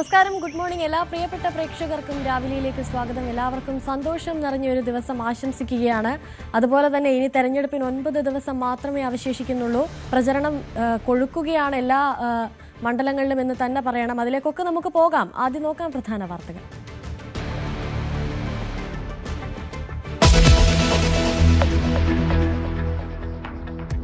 നമസ്കാരം, good morning. എല്ലാ പ്രിയപ്പെട്ട പ്രേക്ഷകർക്കും രാവിലെയിലേക്ക് സ്വാഗതം. എല്ലാവർക്കും സന്തോഷം നിറഞ്ഞൊരു ദിവസം ആശംസിക്കുകയാണ്. അതുപോലെ തന്നെ ഇനി തെരഞ്ഞെടുപ്പിന് 9 ദിവസം മാത്രമേ അവശേഷിക്കുന്നുള്ളൂ. പ്രചരണം കൊഴുക്കുകയാണ് എല്ലാ മണ്ഡലങ്ങളിലും എന്ന് തന്നെ പറയണം. അതിലേക്കൊക്കെ നമുക്ക് പോകാം. ആദ്യം നോക്കാം പ്രധാന വാർത്തകൾ.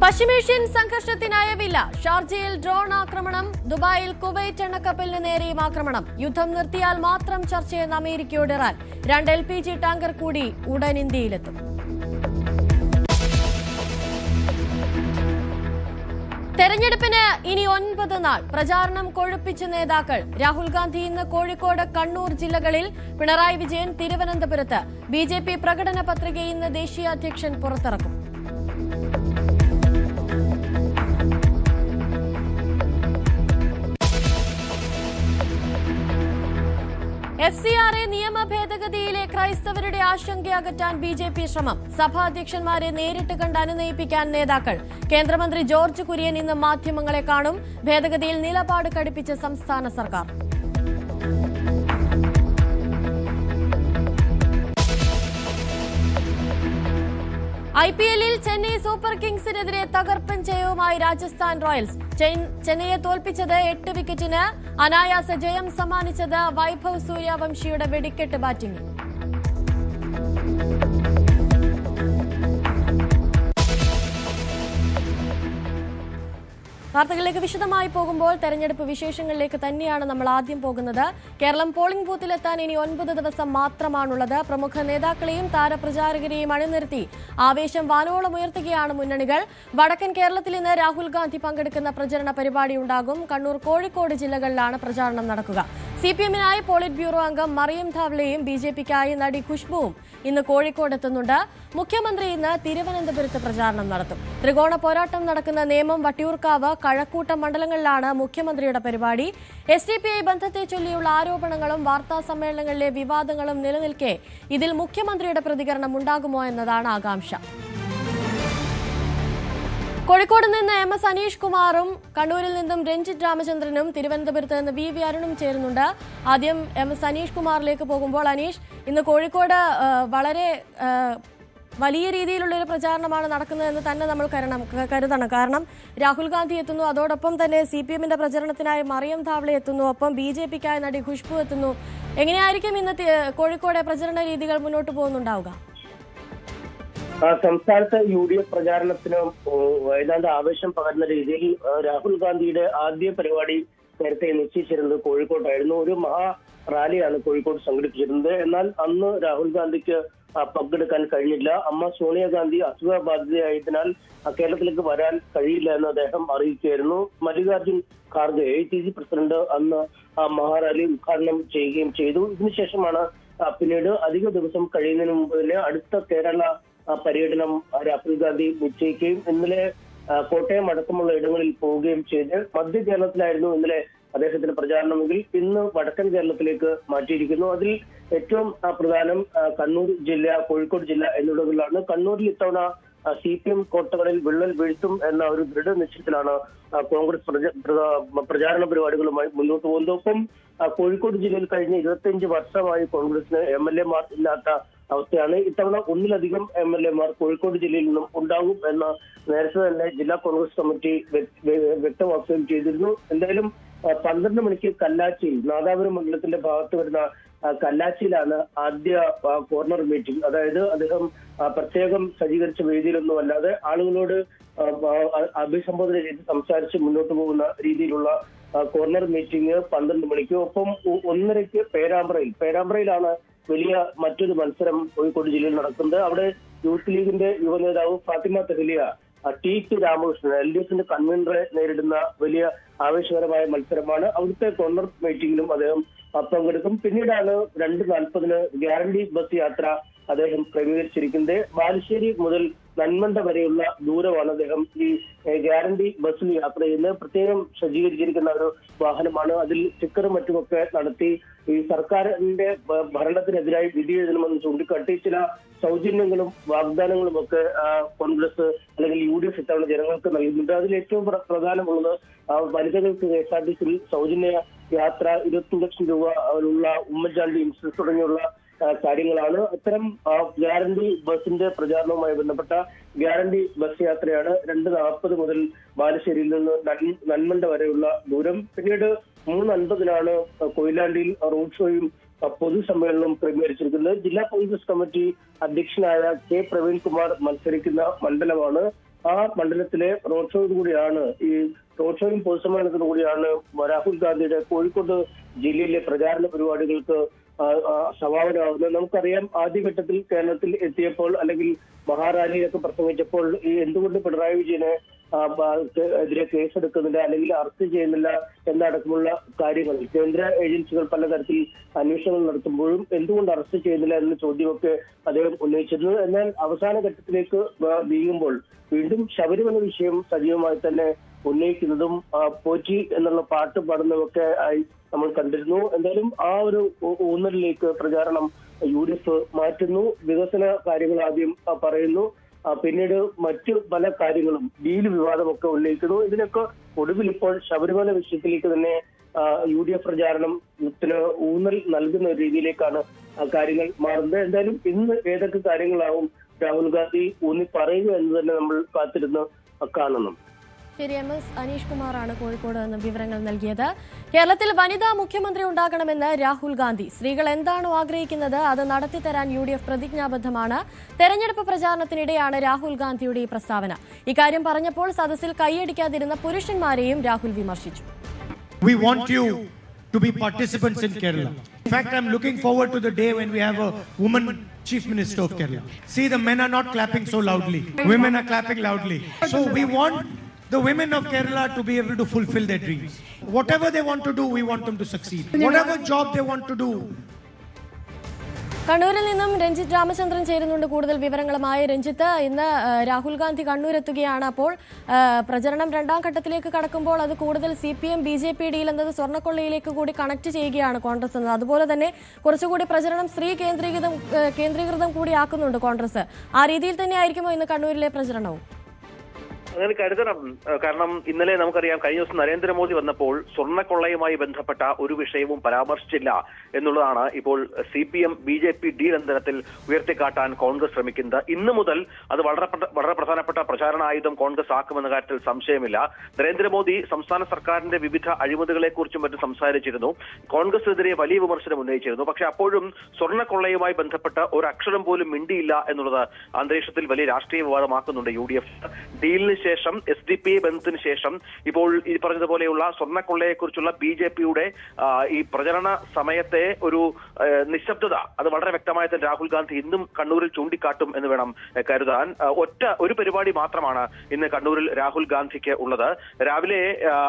പശ്ചിമേഷ്യൻ സംഘർഷത്തിനായവില്ല. ഷാർജയിൽ ഡ്രോൺ ആക്രമണം, ദുബായിൽ കുവൈറ്റ് എണ്ണക്കപ്പലിന് നേരെയും ആക്രമണം. യുദ്ധം നിർത്തിയാൽ മാത്രം ചർച്ചയെന്ന് അമേരിക്കയോട് ഇറാൻ. 2 LPG ടാങ്കർ കൂടി ഉടൻ ഇന്ത്യയിലെത്തും. തെരഞ്ഞെടുപ്പിന് ഇനി 9 നാൾ. പ്രചാരണം കൊഴുപ്പിച്ച നേതാക്കൾ. രാഹുൽ ഗാന്ധി ഇന്ന് കോഴിക്കോട്, കണ്ണൂർ ജില്ലകളിൽ. പിണറായി വിജയൻ തിരുവനന്തപുരത്ത്. BJP പ്രകടന പത്രിക ഇന്ന് ദേശീയ അധ്യക്ഷൻ പുറത്തിറക്കും. FCRA നിയമ ഭേദഗതിയിലെ ക്രൈസ്തവരുടെ ആശങ്ക അകറ്റാൻ BJP ശ്രമം. സഭാധ്യക്ഷന്മാരെ നേരിട്ട് കണ്ട് അനുനയിപ്പിക്കാൻ നേതാക്കൾ. കേന്ദ്രമന്ത്രി ജോർജ് കുര്യൻ ഇന്ന് മാധ്യമങ്ങളെ കാണും. ഭേദഗതിയിൽ നിലപാട് കടുപ്പിച്ച സംസ്ഥാന സർക്കാർ. IPL-ൽ ചെന്നൈ സൂപ്പർ കിങ്സിനെതിരെ തകർപ്പൻ ജയവുമായി രാജസ്ഥാൻ റോയൽസ്. ചെന്നൈയെ തോൽപ്പിച്ചത് 8 വിക്കറ്റിന്. അനായാസ ജയം സമ്മാനിച്ചത് വൈഭവ് സൂര്യവംശിയുടെ വെടിക്കെട്ട് ബാറ്റിംഗ്. വാർത്തകളിലേക്ക് വിശദമായി പോകുമ്പോൾ തെരഞ്ഞെടുപ്പ് വിശേഷങ്ങളിലേക്ക് തന്നെയാണ് നമ്മൾ ആദ്യം പോകുന്നത്. കേരളം പോളിംഗ് ബൂത്തിലെത്താൻ ഇനി 9 ദിവസം മാത്രമാണുള്ളത്. പ്രമുഖ നേതാക്കളെയും താരപ്രചാരകരെയും അണിനിരത്തി ആവേശം വാനോളം ഉയർത്തുകയാണ് മുന്നണികൾ. വടക്കൻ കേരളത്തിൽ ഇന്ന് രാഹുൽ ഗാന്ധി പങ്കെടുക്കുന്ന പ്രചരണ പരിപാടി ഉണ്ടാകും. കണ്ണൂർ, കോഴിക്കോട് ജില്ലകളിലാണ് പ്രചാരണം നടക്കുക. CPM-നായി പോളിറ്റ് ബ്യൂറോ അംഗം മറിയം ധാവ്ലെയും BJP-ക്കായി നടി ഖുഷ്ബുവും ഇന്ന് കോഴിക്കോട് എത്തുന്നുണ്ട്. മുഖ്യമന്ത്രി ഇന്ന് തിരുവനന്തപുരത്ത് പ്രചാരണം നടത്തും. ത്രികോണ പോരാട്ടം നടക്കുന്ന നേമം, വട്ടിയൂർക്കാവ്, കഴക്കൂട്ടം മണ്ഡലങ്ങളിലാണ് മുഖ്യമന്ത്രിയുടെ പരിപാടി. SDPI ബന്ധത്തെ ചൊല്ലിയുള്ള ആരോപണങ്ങളും വാർത്താ സമ്മേളനങ്ങളിലെ വിവാദങ്ങളും നിലനിൽക്കെ ഇതിൽ മുഖ്യമന്ത്രിയുടെ പ്രതികരണം ഉണ്ടാകുമോ എന്നതാണ് ആകാംക്ഷ. കോഴിക്കോട് നിന്ന് MS അനീഷ് കുമാറും കണ്ണൂരിൽ നിന്നും രഞ്ജിത്ത് രാമചന്ദ്രനും തിരുവനന്തപുരത്ത് നിന്ന് VV അരുണും ചേരുന്നുണ്ട്. ആദ്യം MS അനീഷ് കുമാറിലേക്ക് പോകുമ്പോൾ, അനീഷ്, ഇന്ന് കോഴിക്കോട് വളരെ വലിയ രീതിയിലുള്ള ഒരു പ്രചാരണമാണ് നടക്കുന്നതെന്ന് തന്നെ നമ്മൾ കരുതണം. കാരണം രാഹുൽ ഗാന്ധി എത്തുന്നു, അതോടൊപ്പം തന്നെ CPM-ന്റെ പ്രചരണത്തിനായി മറിയം ധാവ്ലെ എത്തുന്നു, ഒപ്പം BJP-ക്കായി നടി ഖുഷ്ബു എത്തുന്നു. എങ്ങനെയായിരിക്കും ഇന്ന് കോഴിക്കോട് പ്രചരണ രീതികൾ മുന്നോട്ട് പോകുന്നുണ്ടാവുക? സംസ്ഥാനത്ത് UDF പ്രചാരണത്തിന് ഏതാണ്ട് ആവേശം പകരുന്ന രീതിയിൽ രാഹുൽ ഗാന്ധിയുടെ ആദ്യ പരിപാടി നേരത്തെ നിശ്ചയിച്ചിരുന്നത് കോഴിക്കോട്ടായിരുന്നു. ഒരു മഹാ റാലിയാണ് കോഴിക്കോട് സംഘടിപ്പിച്ചിരുന്നത്. എന്നാൽ അന്ന് രാഹുൽ ഗാന്ധിക്ക് പങ്കെടുക്കാൻ കഴിഞ്ഞില്ല. അമ്മ സോണിയാഗാന്ധി അസുഖബാധിതയായതിനാൽ കേരളത്തിലേക്ക് വരാൻ കഴിയില്ല എന്ന് അദ്ദേഹം അറിയിക്കുകയായിരുന്നു. മല്ലികാർജുൻ ഖാർഗെ, AICC പ്രസിഡന്റ്, അന്ന് മഹാറാലി ഉദ്ഘാടനം ചെയ്യുകയും ചെയ്തു. ഇതിനുശേഷമാണ് പിന്നീട് അധിക ദിവസം കഴിയുന്നതിന് മുമ്പ് തന്നെ അടുത്ത കേരള പര്യടനം രാഹുൽ ഗാന്ധി നിശ്ചയിക്കുകയും ഇന്നലെ കോട്ടയം അടക്കമുള്ള ഇടങ്ങളിൽ പോവുകയും ചെയ്ത് മധ്യ കേരളത്തിലായിരുന്നു ഇന്നലെ അദ്ദേഹത്തിന്റെ പ്രചാരണമെങ്കിൽ ഇന്ന് വടക്കൻ കേരളത്തിലേക്ക് മാറ്റിയിരിക്കുന്നു. അതിൽ ഏറ്റവും പ്രധാനം കണ്ണൂർ ജില്ല, കോഴിക്കോട് ജില്ല എന്നിവിടങ്ങളിലാണ്. കണ്ണൂരിൽ ഇത്തവണ CPM കോട്ടകളിൽ വിള്ളൽ വീഴ്ത്തും എന്ന ഒരു ദൃഢനിശ്ചയത്തിലാണ് കോൺഗ്രസ് പ്രചാരണ പരിപാടികളുമായി മുന്നോട്ട് പോകുന്നത്. ഒപ്പം കോഴിക്കോട് ജില്ലയിൽ കഴിഞ്ഞ 25 വർഷമായി കോൺഗ്രസിന് MLA-മാർ ഇല്ലാത്ത അവസ്ഥയാണ്. ഇത്തവണ 1-ലധികം MLA-മാർ കോഴിക്കോട് ജില്ലയിൽ നിന്നും ഉണ്ടാകും എന്ന് നേരത്തെ തന്നെ ജില്ലാ കോൺഗ്രസ് കമ്മിറ്റി വ്യക്തമാക്കുകയും ചെയ്തിരുന്നു. എന്തായാലും 12 മണിക്ക് കല്ലാച്ചിയിൽ, നാദാപുരം മണ്ഡലത്തിന്റെ ഭാഗത്ത് വരുന്ന കല്ലാച്ചിയിലാണ് ആദ്യ കോർണർ മീറ്റിംഗ്. അതായത് അദ്ദേഹം പ്രത്യേകം സജ്ജീകരിച്ച വേദിയിലൊന്നും അല്ലാതെ ആളുകളോട് അഭിസംബോധന ചെയ്ത് സംസാരിച്ച് മുന്നോട്ട് പോകുന്ന രീതിയിലുള്ള കോർണർ മീറ്റിംഗ് 12 മണിക്ക്. ഒപ്പം 1:30-ക്ക് പേരാമ്പ്രയിലാണ് വലിയ മറ്റൊരു മത്സരം കോഴിക്കോട് ജില്ലയിൽ നടക്കുന്നത്. അവിടെ യൂത്ത് ലീഗിന്റെ യുവനേതാവ് ഫാത്തിമ തെഹ്ലിയ TK രാമകൃഷ്ണൻ, LDF-ന്റെ കൺവീനറെ നേരിടുന്ന വലിയ ആവേശകരമായ മത്സരമാണ്. അവിടുത്തെ കോർണർ മീറ്റിംഗിലും അദ്ദേഹം പങ്കെടുക്കും. പിന്നീടാണ് 2:40-ന് ഗ്യാരണ്ടി ബസ് യാത്ര അദ്ദേഹം ക്രമീകരിച്ചിരിക്കുന്നത്. ബാലുശ്ശേരി മുതൽ നന്മണ്ട വരെയുള്ള ദൂരമാണ് അദ്ദേഹം ഈ ഗ്യാരണ്ടി ബസ്സിൽ യാത്ര ചെയ്യുന്നത്. പ്രത്യേകം സജ്ജീകരിച്ചിരിക്കുന്ന ഒരു വാഹനമാണ്. അതിൽ സ്റ്റിക്കറും മറ്റുമൊക്കെ നടത്തി ഈ സർക്കാരിന്റെ ഭരണത്തിനെതിരായി വിധി എഴുതണമെന്ന് ചൂണ്ടിക്കാട്ടി ചില സൗജന്യങ്ങളും വാഗ്ദാനങ്ങളും ഒക്കെ കോൺഗ്രസ് അല്ലെങ്കിൽ UDF ഇത്തവണ ജനങ്ങൾക്ക് നൽകുന്നുണ്ട്. അതിൽ ഏറ്റവും പ്രധാനമുള്ളത് വനിതകൾക്ക് KSRTC സൗജന്യ യാത്ര, 25 ലക്ഷം രൂപ ഉള്ള ഉമ്മൻചാണ്ടി ഇൻഷുറൻസ് തുടങ്ങിയുള്ള കാര്യങ്ങളാണ്. അത്തരം ഗ്യാരണ്ടി ബസിന്റെ പ്രചാരണവുമായി ബന്ധപ്പെട്ട ഗ്യാരണ്ടി ബസ് യാത്രയാണ് 2:40 മുതൽ ബാലുശ്ശേരിയിൽ നിന്ന് നന്മണ്ട വരെയുള്ള ദൂരം. പിന്നീട് 3:50 കൊയിലാണ്ടിയിൽ റോഡ് ഷോയും പൊതുസമ്മേളനവും ക്രമീകരിച്ചിരിക്കുന്നത്. ജില്ലാ കോൺഗ്രസ് കമ്മിറ്റി അധ്യക്ഷനായ കെ പ്രവീൺകുമാർ മത്സരിക്കുന്ന മണ്ഡലമാണ്. ആ മണ്ഡലത്തിലെ റോഡ് ഷോയോടുകൂടിയാണ് ഈ റോഡ് ഷോയും പൊതുസമ്മേളനത്തോടുകൂടിയാണ് രാഹുൽ ഗാന്ധിയുടെ കോഴിക്കോട് ജില്ലയിലെ പ്രചാരണ പരിപാടികൾക്ക് സമാപനമാകുന്നത്. നമുക്കറിയാം, ആദ്യഘട്ടത്തിൽ കേരളത്തിൽ എത്തിയപ്പോൾ അല്ലെങ്കിൽ മഹാറാലിയിലൊക്കെ പ്രസംഗിച്ചപ്പോൾ ഈ എന്തുകൊണ്ട് പിണറായി വിജയനെ എതിരെ കേസെടുക്കുന്നില്ല അല്ലെങ്കിൽ അറസ്റ്റ് ചെയ്യുന്നില്ല എന്നടക്കമുള്ള കാര്യങ്ങൾ കേന്ദ്ര ഏജൻസികൾ പലതരത്തിൽ അന്വേഷണങ്ങൾ നടത്തുമ്പോഴും എന്തുകൊണ്ട് അറസ്റ്റ് ചെയ്യുന്നില്ല എന്ന ചോദ്യമൊക്കെ അദ്ദേഹം ഉന്നയിച്ചിരുന്നു. എന്നാൽ അവസാന ഘട്ടത്തിലേക്ക് നീങ്ങുമ്പോൾ വീണ്ടും ശബരിമല വിഷയം സജീവമായി തന്നെ ഉന്നയിക്കുന്നതും പോറ്റി എന്നുള്ള പാട്ട് പാടുന്നതൊക്കെ ആയി നമ്മൾ കണ്ടിരുന്നു. എന്തായാലും ആ ഒരു ഊന്നലിലേക്ക് പ്രചാരണം UDF മാറ്റുന്നു. വികസന കാര്യങ്ങൾ ആദ്യം പറയുന്നു, പിന്നീട് മറ്റു പല കാര്യങ്ങളും ഡീല് വിവാദമൊക്കെ ഉന്നയിക്കുന്നു. ഇതിനൊക്കെ ഒടുവിൽ ഇപ്പോൾ ശബരിമല വിഷയത്തിലേക്ക് തന്നെ UDF പ്രചാരണത്തിന് ഊന്നൽ നൽകുന്ന രീതിയിലേക്കാണ് കാര്യങ്ങൾ മാറുന്നത്. എന്തായാലും ഇന്ന് ഏതൊക്കെ കാര്യങ്ങളാവും രാഹുൽ ഗാന്ധി ഊന്നി പറയുക എന്ന് തന്നെ നമ്മൾ കാത്തിരുന്ന് കാണുന്നു. ശരി, MS അനീഷ് കുമാറാണ് കോഴിക്കോട് നിന്ന് വിവരങ്ങൾ നൽകിയത്. കേരളത്തിൽ വനിതാ മുഖ്യമന്ത്രി ഉണ്ടാകണമെന്ന് രാഹുൽ ഗാന്ധി. സ്ത്രീകൾ എന്താണോ ആഗ്രഹിക്കുന്നത് അത് നടത്തിത്തരാൻ UDF പ്രതിജ്ഞാബദ്ധമാണ്. തെരഞ്ഞെടുപ്പ് പ്രചാരണത്തിനിടെയാണ് രാഹുൽ ഗാന്ധിയുടെ ഈ പ്രസ്താവന. ഇക്കാര്യം പറഞ്ഞപ്പോൾ സദസ്സിൽ കൈയടിക്കാതിരുന്ന പുരുഷന്മാരെയും രാഹുൽ വിമർശിച്ചു. We want you to be participants in Kerala. In fact, I'm looking forward to the day when we have a woman Chief Minister of Kerala. See, the men are not clapping so loudly. Women are clapping loudly. So we want the women of Kerala to be able to fulfill their dreams. Whatever they want to do, we want them to succeed. Whatever job they want to do. കണ്ണൂരിൽ നിന്നും രഞ്ജിത്ത് രാമചന്ദ്രൻ ചേരുന്നുണ്ട് കൂടുതൽ വിവരങ്ങളുമായി. രഞ്ജിത്ത്, ഇന്ന് രാഹുൽ ഗാന്ധി കണ്ണൂരെത്തുകയാണ്. അപ്പോൾ പ്രചരണം രണ്ടാം ഘട്ടത്തിലേക്ക് കടക്കുമ്പോൾ അത് കൂടുതൽ CPM BJP ഡീൽ എന്നത് സ്വർണ്ണക്കൊള്ളയിലേക്ക് കൂടി കണക്ട് ചെയ്യുകയാണ് കോൺഗ്രസ് എന്നത്. അതുപോലെ തന്നെ കുറച്ചുകൂടി പ്രചരണം സ്ത്രീ കേന്ദ്രീകൃതം കൂടിയാക്കുന്നുണ്ട് കോൺഗ്രസ്. ആ രീതിയിൽ തന്നെ ആയിരിക്കുമോ ഇന്ന് കണ്ണൂരിലെ പ്രചരണവും? അങ്ങനെ കരുതണം. കാരണം ഇന്നലെ നമുക്കറിയാം, കഴിഞ്ഞ ദിവസം നരേന്ദ്രമോദി വന്നപ്പോൾ സ്വർണ്ണക്കൊള്ളയുമായി ബന്ധപ്പെട്ട ഒരു വിഷയവും പരാമർശിച്ചില്ല എന്നുള്ളതാണ് ഇപ്പോൾ CPM BJP ഡീൽ എന്ന തരത്തിൽ ഉയർത്തിക്കാട്ടാൻ കോൺഗ്രസ് ശ്രമിക്കുന്നത്. ഇന്നു മുതൽ അത് വളരെ പ്രധാനപ്പെട്ട പ്രചാരണായുധം കോൺഗ്രസ് ആക്കുമെന്ന കാര്യത്തിൽ സംശയമില്ല. നരേന്ദ്രമോദി സംസ്ഥാന സർക്കാരിന്റെ വിവിധ അഴിമതികളെക്കുറിച്ചും മറ്റും സംസാരിച്ചിരുന്നു. കോൺഗ്രസിനെതിരെ വലിയ വിമർശനം ഉന്നയിച്ചിരുന്നു. പക്ഷെ അപ്പോഴും സ്വർണ്ണക്കൊള്ളയുമായി ബന്ധപ്പെട്ട ഒരു അക്ഷരം പോലും മിണ്ടിയില്ല എന്നുള്ളത് അന്തരീക്ഷത്തിൽ വലിയ രാഷ്ട്രീയ വിവാദമാക്കുന്നുണ്ട് UDF. ഡീലിന് ശേഷം SDP ബന്ധത്തിന് ശേഷം ഇപ്പോൾ ഈ പറഞ്ഞതുപോലെയുള്ള സ്വർണ്ണക്കൊള്ളയെക്കുറിച്ചുള്ള BJPയുടെ ഈ പ്രചരണ സമയത്തെ ഒരു നിശബ്ദത അത് വളരെ വ്യക്തമായി തന്നെ രാഹുൽ ഗാന്ധി ഇന്നും കണ്ണൂരിൽ ചൂണ്ടിക്കാട്ടും എന്ന് വേണം കരുതാൻ. ഒരു പരിപാടി മാത്രമാണ് ഇന്ന് കണ്ണൂരിൽ രാഹുൽ ഗാന്ധിക്ക് ഉള്ളത്. രാവിലെ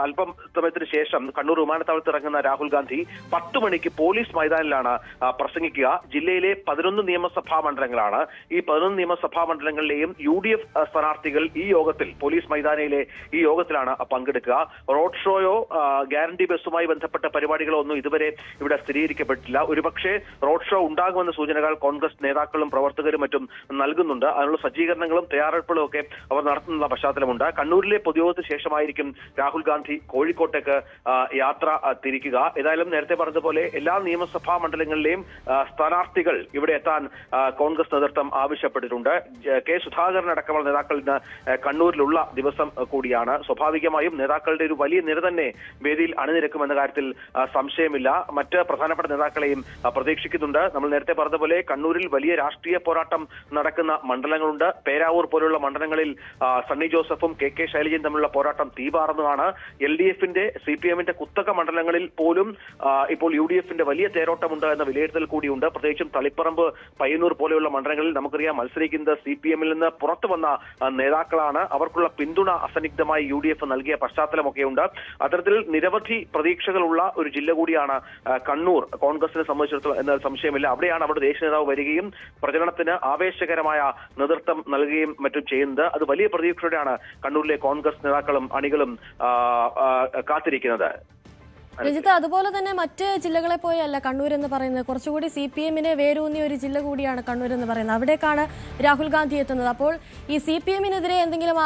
അല്പം സമയത്തിന് ശേഷം കണ്ണൂർ വിമാനത്താവളത്തിൽ ഇറങ്ങുന്ന രാഹുൽ ഗാന്ധി 10 മണിക്ക് പോലീസ് മൈതാനിലാണ് പ്രസംഗിക്കുക. ജില്ലയിലെ 11 നിയമസഭാ മണ്ഡലങ്ങളാണ്. ഈ 11 നിയമസഭാ മണ്ഡലങ്ങളിലെയും UDF സ്ഥാനാർത്ഥികൾ ഈ യോഗത്തിൽ പോലീസ് മൈതാനിയിലെ ഈ യോഗത്തിലാണ് പങ്കെടുക്കുക. റോഡ് ഷോയോ ഗ്യാരണ്ടി ബസ്സുമായി ബന്ധപ്പെട്ട പരിപാടികളോ ഒന്നും ഇതുവരെ ഇവിടെ സ്ഥിരീകരിക്കപ്പെട്ടില്ല. ഒരുപക്ഷെ റോഡ് ഷോ ഉണ്ടാകുമെന്ന സൂചനകൾ കോൺഗ്രസ് നേതാക്കളും പ്രവർത്തകരും മറ്റും നൽകുന്നുണ്ട്. അതിനുള്ള സജ്ജീകരണങ്ങളും തയ്യാറെടുപ്പുകളും ഒക്കെ അവർ നടത്തുന്ന പശ്ചാത്തലമുണ്ട്. കണ്ണൂരിലെ പൊതുയോഗത്തിന് ശേഷമായിരിക്കും രാഹുൽ ഗാന്ധി കോഴിക്കോട്ടേക്ക് യാത്ര തിരിക്കുക. ഏതായാലും നേരത്തെ പറഞ്ഞതുപോലെ എല്ലാ നിയമസഭാ മണ്ഡലങ്ങളിലെയും സ്ഥാനാർത്ഥികൾ ഇവിടെ എത്താൻ കോൺഗ്രസ് നേതൃത്വം ആവശ്യപ്പെട്ടിട്ടുണ്ട്. കെ സുധാകരൻ അടക്കമുള്ള നേതാക്കൾ ഇന്ന് കണ്ണൂരിലുള്ള ദിവസം കൂടിയാണ്. സ്വാഭാവികമായും നേതാക്കളുടെ ഒരു വലിയ നിര തന്നെ വേദിയിൽ അണിനിരക്കുമെന്ന കാര്യത്തിൽ സംശയമില്ല. മറ്റ് പ്രധാനപ്പെട്ട നേതാക്കളെയും പ്രതീക്ഷിക്കുന്നുണ്ട്. നമ്മൾ നേരത്തെ പറഞ്ഞതുപോലെ കണ്ണൂരിൽ വലിയ രാഷ്ട്രീയ പോരാട്ടം നടക്കുന്ന മണ്ഡലങ്ങളുണ്ട്. പേരാവൂർ പോലുള്ള മണ്ഡലങ്ങളിൽ സണ്ണി ജോസഫും KK ശൈലജയും തമ്മിലുള്ള പോരാട്ടം തീപാറുന്നതാണ്. LDFന്റെ CPMന്റെ കുത്തക മണ്ഡലങ്ങളിൽ പോലും ഇപ്പോൾ UDFന്റെ വലിയ തേരോട്ടമുണ്ട് എന്ന വിലയിരുത്തൽ കൂടിയുണ്ട്. പ്രത്യേകിച്ചും തളിപ്പറമ്പ്, പയ്യന്നൂർ പോലെയുള്ള മണ്ഡലങ്ങളിൽ നമുക്കറിയാം മത്സരിക്കുന്നത് CPMൽ നിന്ന് പുറത്തു വന്ന നേതാക്കളാണ്. അവർക്കുള്ള പിന്തുണ അസന്നിഗ്ധമായി UDF നൽകിയ പശ്ചാത്തലമൊക്കെയുണ്ട്. അത്തരത്തിൽ നിരവധി പ്രതീക്ഷകളുള്ള ഒരു ജില്ല കൂടിയാണ് കണ്ണൂർ കോൺഗ്രസിനെ സംബന്ധിച്ചിടത്തോളം എന്ന സംശയമില്ല. അവിടെയാണ് അവിടെ ദേശീയ നേതാവ് വരികയും പ്രചരണത്തിന് ആവേശകരമായ നേതൃത്വം നൽകുകയും മറ്റും ചെയ്യുന്നത്. അത് വലിയ പ്രതീക്ഷയോടെയാണ് കണ്ണൂരിലെ കോൺഗ്രസ് നേതാക്കളും അണികളും കാത്തിരിക്കുന്നത്. രഞ്ജിത്ത്, അതുപോലെ തന്നെ മറ്റ് ജില്ലകളെ പോയല്ല കണ്ണൂർ എന്ന് പറയുന്നത്. കുറച്ചുകൂടി CPMനെ വേരൂന്നിയ ഒരു ജില്ല കൂടിയാണ് കണ്ണൂർ എന്ന് പറയുന്നത്. അവിടേക്കാണ് രാഹുൽ ഗാന്ധി എത്തുന്നത്. അപ്പോൾ ഈ CPMനെതിരെ എന്തെങ്കിലും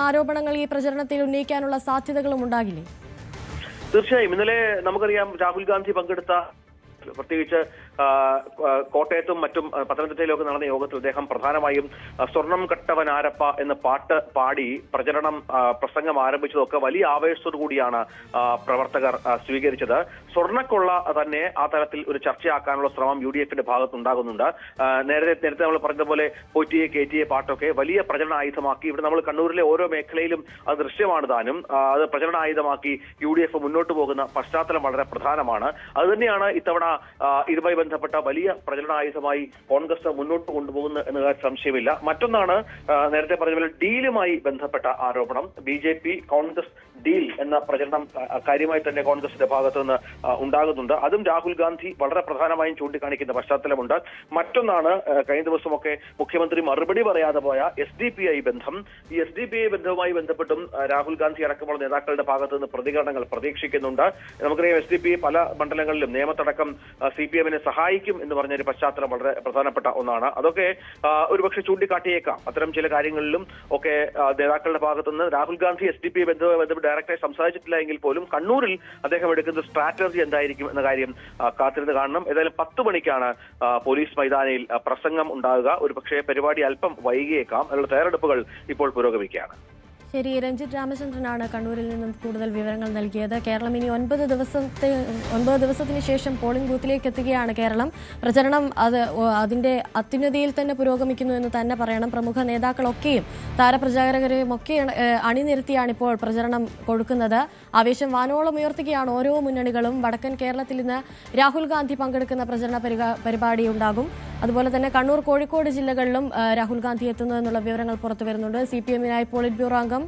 ആരോപണങ്ങൾ ഈ പ്രചരണത്തിൽ ഉന്നയിക്കാനുള്ള സാധ്യതകളും ഉണ്ടാകില്ലേ? തീർച്ചയായും ഇന്നലെ നമുക്കറിയാം രാഹുൽ ഗാന്ധി പങ്കെടുത്ത പ്രത്യേകിച്ച് കോട്ടയത്തും മറ്റും പത്തനംതിട്ടയിലൊക്കെ നടന്ന യോഗത്തിൽ അദ്ദേഹം പ്രധാനമായും സ്വർണം കട്ടവനാരപ്പ എന്ന പാട്ട് പാടി പ്രസംഗം ആരംഭിച്ചതൊക്കെ വലിയ ആവേശത്തോടു കൂടിയാണ് പ്രവർത്തകർ സ്വീകരിച്ചത്. സ്വർണ്ണക്കൊള്ള തന്നെ ആ തരത്തിൽ ഒരു ചർച്ചയാക്കാനുള്ള ശ്രമം UDF-ന്റെ ഭാഗത്തുണ്ടാകുന്നുണ്ട്. നേരത്തെ നമ്മൾ പറഞ്ഞതുപോലെ പോറ്റിയെ കേറ്റിയെ പാട്ടൊക്കെ വലിയ പ്രചരണ ആയുധമാക്കി ഇവിടെ നമ്മൾ കണ്ണൂരിലെ ഓരോ മേഖലയിലും അത് ദൃശ്യമാണ് താനും. അത് പ്രചരണ ആയുധമാക്കി UDF മുന്നോട്ട് പോകുന്ന പശ്ചാത്തലം വളരെ പ്രധാനമാണ്. അതുതന്നെയാണ് ഇത്തവണ ഇതുമായി ബന്ധപ്പെട്ട വലിയ പ്രചരണായുധമായി കോൺഗ്രസ് മുന്നോട്ട് കൊണ്ടുപോകുന്നു എന്ന കാര്യം സംശയമില്ല. മറ്റൊന്നാണ് നേരത്തെ പറഞ്ഞ പോലെ ഡീലുമായി ബന്ധപ്പെട്ട ആരോപണം. BJP കോൺഗ്രസ് ഡീൽ എന്ന പ്രചരണം കാര്യമായി തന്നെ കോൺഗ്രസിന്റെ ഭാഗത്തു നിന്ന് ഉണ്ടാകുന്നുണ്ട്. അതും രാഹുൽ ഗാന്ധി വളരെ പ്രധാനമായും ചൂണ്ടിക്കാണിക്കുന്ന പശ്ചാത്തലമുണ്ട്. മറ്റൊന്നാണ് കഴിഞ്ഞ ദിവസമൊക്കെ മുഖ്യമന്ത്രി മറുപടി പറയാതെ പോയ SDPI ബന്ധം. ഈ SDPI ബന്ധവുമായി ബന്ധപ്പെട്ടും രാഹുൽ ഗാന്ധി അടക്കമുള്ള നേതാക്കളുടെ ഭാഗത്തു നിന്ന് പ്രതികരണങ്ങൾ പ്രതീക്ഷിക്കുന്നുണ്ട്. നമുക്കറിയാം SDPI പല മണ്ഡലങ്ങളിലും നിയമത്തടക്കം CPM-നെ സഹായിക്കും എന്ന് പറഞ്ഞൊരു പശ്ചാത്തലം വളരെ പ്രധാനപ്പെട്ട ഒന്നാണ്. അതൊക്കെ ഒരുപക്ഷെ ചൂണ്ടിക്കാട്ടിയേക്കാം. അത്തരം ചില കാര്യങ്ങളിലും ഒക്കെ നേതാക്കളുടെ ഭാഗത്തുനിന്ന് രാഹുൽ ഗാന്ധി SDPI ബന്ധവുമായി ബന്ധപ്പെട്ട് ഡയറക്റ്റായി സംസാരിച്ചിട്ടില്ല എങ്കിൽ പോലും കണ്ണൂരിൽ അദ്ദേഹം എടുക്കുന്ന സ്ട്രാറ്റജി എന്തായിരിക്കും എന്ന കാര്യം കാത്തിരുന്ന് കാണണം. ഏതായാലും 10 മണിക്കാണ് പോലീസ് മൈതാനിയിൽ പ്രസംഗം ഉണ്ടാകുക. ഒരുപക്ഷെ പരിപാടി അല്പം വൈകിയേക്കാം. അതിനുള്ള തയ്യാറെടുപ്പുകൾ ഇപ്പോൾ പുരോഗമിക്കുകയാണ്. ശരി, രഞ്ജിത്ത് രാമചന്ദ്രനാണ് കണ്ണൂരിൽ നിന്നും കൂടുതൽ വിവരങ്ങൾ നൽകിയത്. കേരളം ഇനി 9 ദിവസത്തിന് ശേഷം പോളിംഗ് ബൂത്തിലേക്ക് എത്തുകയാണ്. കേരളം പ്രചരണം അതിന്റെ അത്യുന്നതിയിൽ തന്നെ പുരോഗമിക്കുന്നു എന്ന് തന്നെ പറയണം. പ്രമുഖ നേതാക്കളൊക്കെയും താരപ്രചാരകരെയും ഒക്കെ അണിനിരത്തിയാണ് ഇപ്പോൾ പ്രചരണം കൊടുക്കുന്നത്. ആവേശം വാനോളം ഉയർത്തുകയാണ് ഓരോ മുന്നണികളും. വടക്കൻ കേരളത്തിൽ ഇന്ന് രാഹുൽ ഗാന്ധി പങ്കെടുക്കുന്ന പ്രചരണ പരിപാടി ഉണ്ടാകും. അതുപോലെ തന്നെ കണ്ണൂർ, കോഴിക്കോട് ജില്ലകളിലും രാഹുൽ ഗാന്ധി എത്തുന്നതെന്നുള്ള വിവരങ്ങൾ പുറത്തു വരുന്നുണ്ട്. CPM-നായി പോളിറ്റ് ബ്യൂറോ അംഗം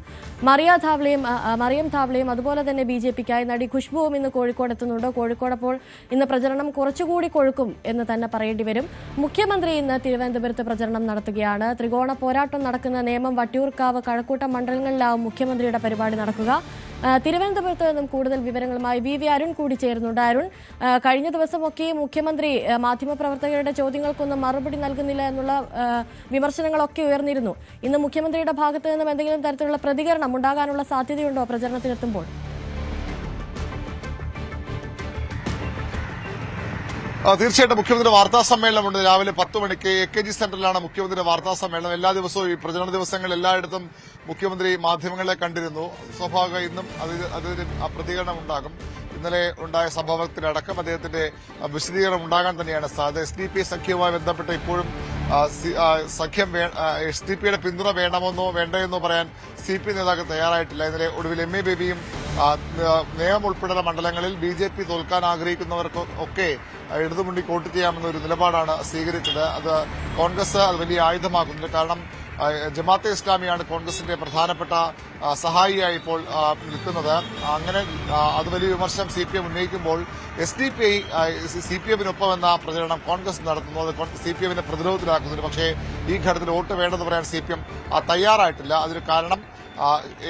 മറിയം ധാവ്ലെയും അതുപോലെ തന്നെ BJP-ക്കായി നടി ഖുഷ്ബുവും ഇന്ന് കോഴിക്കോട് എത്തുന്നുണ്ട്. കോഴിക്കോട് അപ്പോൾ ഇന്ന് പ്രചരണം കുറച്ചുകൂടി കൊഴുക്കും എന്ന് തന്നെ പറയേണ്ടി വരും. മുഖ്യമന്ത്രി ഇന്ന് തിരുവനന്തപുരത്ത് പ്രചരണം നടത്തുകയാണ്. ത്രികോണ പോരാട്ടം നടക്കുന്ന നേമം, വട്ടിയൂർക്കാവ്, കഴക്കൂട്ടം മണ്ഡലങ്ങളിലാവും മുഖ്യമന്ത്രിയുടെ പരിപാടി നടക്കുക. തിരുവനന്തപുരത്ത് നിന്നും കൂടുതൽ വിവരങ്ങളുമായി VV അരുൺ കൂടി ചേരുന്നുണ്ട്. അരുൺ, കഴിഞ്ഞ ദിവസമൊക്കെ മുഖ്യമന്ത്രി മാധ്യമപ്രവർത്തകരുടെ ചോദ്യങ്ങൾക്കൊന്നും മറുപടി നൽകുന്നില്ല എന്നുള്ള വിമർശനങ്ങളൊക്കെ ഉയർന്നിരുന്നു. ഇന്ന് മുഖ്യമന്ത്രിയുടെ ഭാഗത്ത് നിന്നും എന്തെങ്കിലും തരത്തിലുള്ള പ്രതികരണം ഉണ്ടാകാനുള്ള സാധ്യതയുണ്ടോ പ്രചരണത്തിനെത്തുമ്പോൾ? തീർച്ചയായിട്ടും മുഖ്യമന്ത്രി വാർത്താ സമ്മേളനമുണ്ട്. രാവിലെ 10 മണിക്ക് AKG സെന്ററിലാണ് മുഖ്യമന്ത്രിയുടെ വാർത്താ സമ്മേളനം. എല്ലാ ദിവസവും ഈ പ്രചരണ ദിവസങ്ങളിൽ എല്ലായിടത്തും മുഖ്യമന്ത്രി മാധ്യമങ്ങളെ കണ്ടിരുന്നു. സ്വാഭാവിക ഇന്നും അതിന് പ്രതികരണം ഉണ്ടാകും. ഇന്നലെ ഉണ്ടായ സംഭവത്തിലടക്കം അദ്ദേഹത്തിന്റെ വിശദീകരണം ഉണ്ടാകാൻ തന്നെയാണ് സാധ്യത. SDPI സഖ്യവുമായി ബന്ധപ്പെട്ട് ഇപ്പോഴും സഖ്യം SDPIയുടെ പിന്തുണ വേണമെന്നോ വേണ്ടയെന്നോ പറയാൻ CPI നേതാക്കൾ തയ്യാറായിട്ടില്ല. ഇന്നലെ ഒടുവിൽ MA ബേബിയും നേമം ഉൾപ്പെടെയുള്ള മണ്ഡലങ്ങളിൽ BJP തോൽക്കാൻ ആഗ്രഹിക്കുന്നവർക്കൊക്കെ ഇടതുമുന്നണി വോട്ട് ചെയ്യാമെന്നൊരു നിലപാടാണ് സ്വീകരിച്ചത്. അത് കോൺഗ്രസ് അത് വലിയ ആയുധമാകുന്നുണ്ട്. കാരണം ജമാഅത്തെ ഇസ്ലാമിയാണ് കോൺഗ്രസിന്റെ പ്രധാനപ്പെട്ട സഹായിയായി ഇപ്പോൾ നിൽക്കുന്നത്. അങ്ങനെ അത് വലിയ വിമർശനം CPM ഉന്നയിക്കുമ്പോൾ SDPI CPM-നൊപ്പം എന്ന പ്രചരണം കോൺഗ്രസ് നടത്തുന്നു. അത് CPM-നെ പ്രതിരോധത്തിലാക്കുന്നുണ്ട്. പക്ഷേ ഈ ഘട്ടത്തിൽ വോട്ട് വേണ്ടെന്ന് പറയാൻ CPM തയ്യാറായിട്ടില്ല. അതിന് കാരണം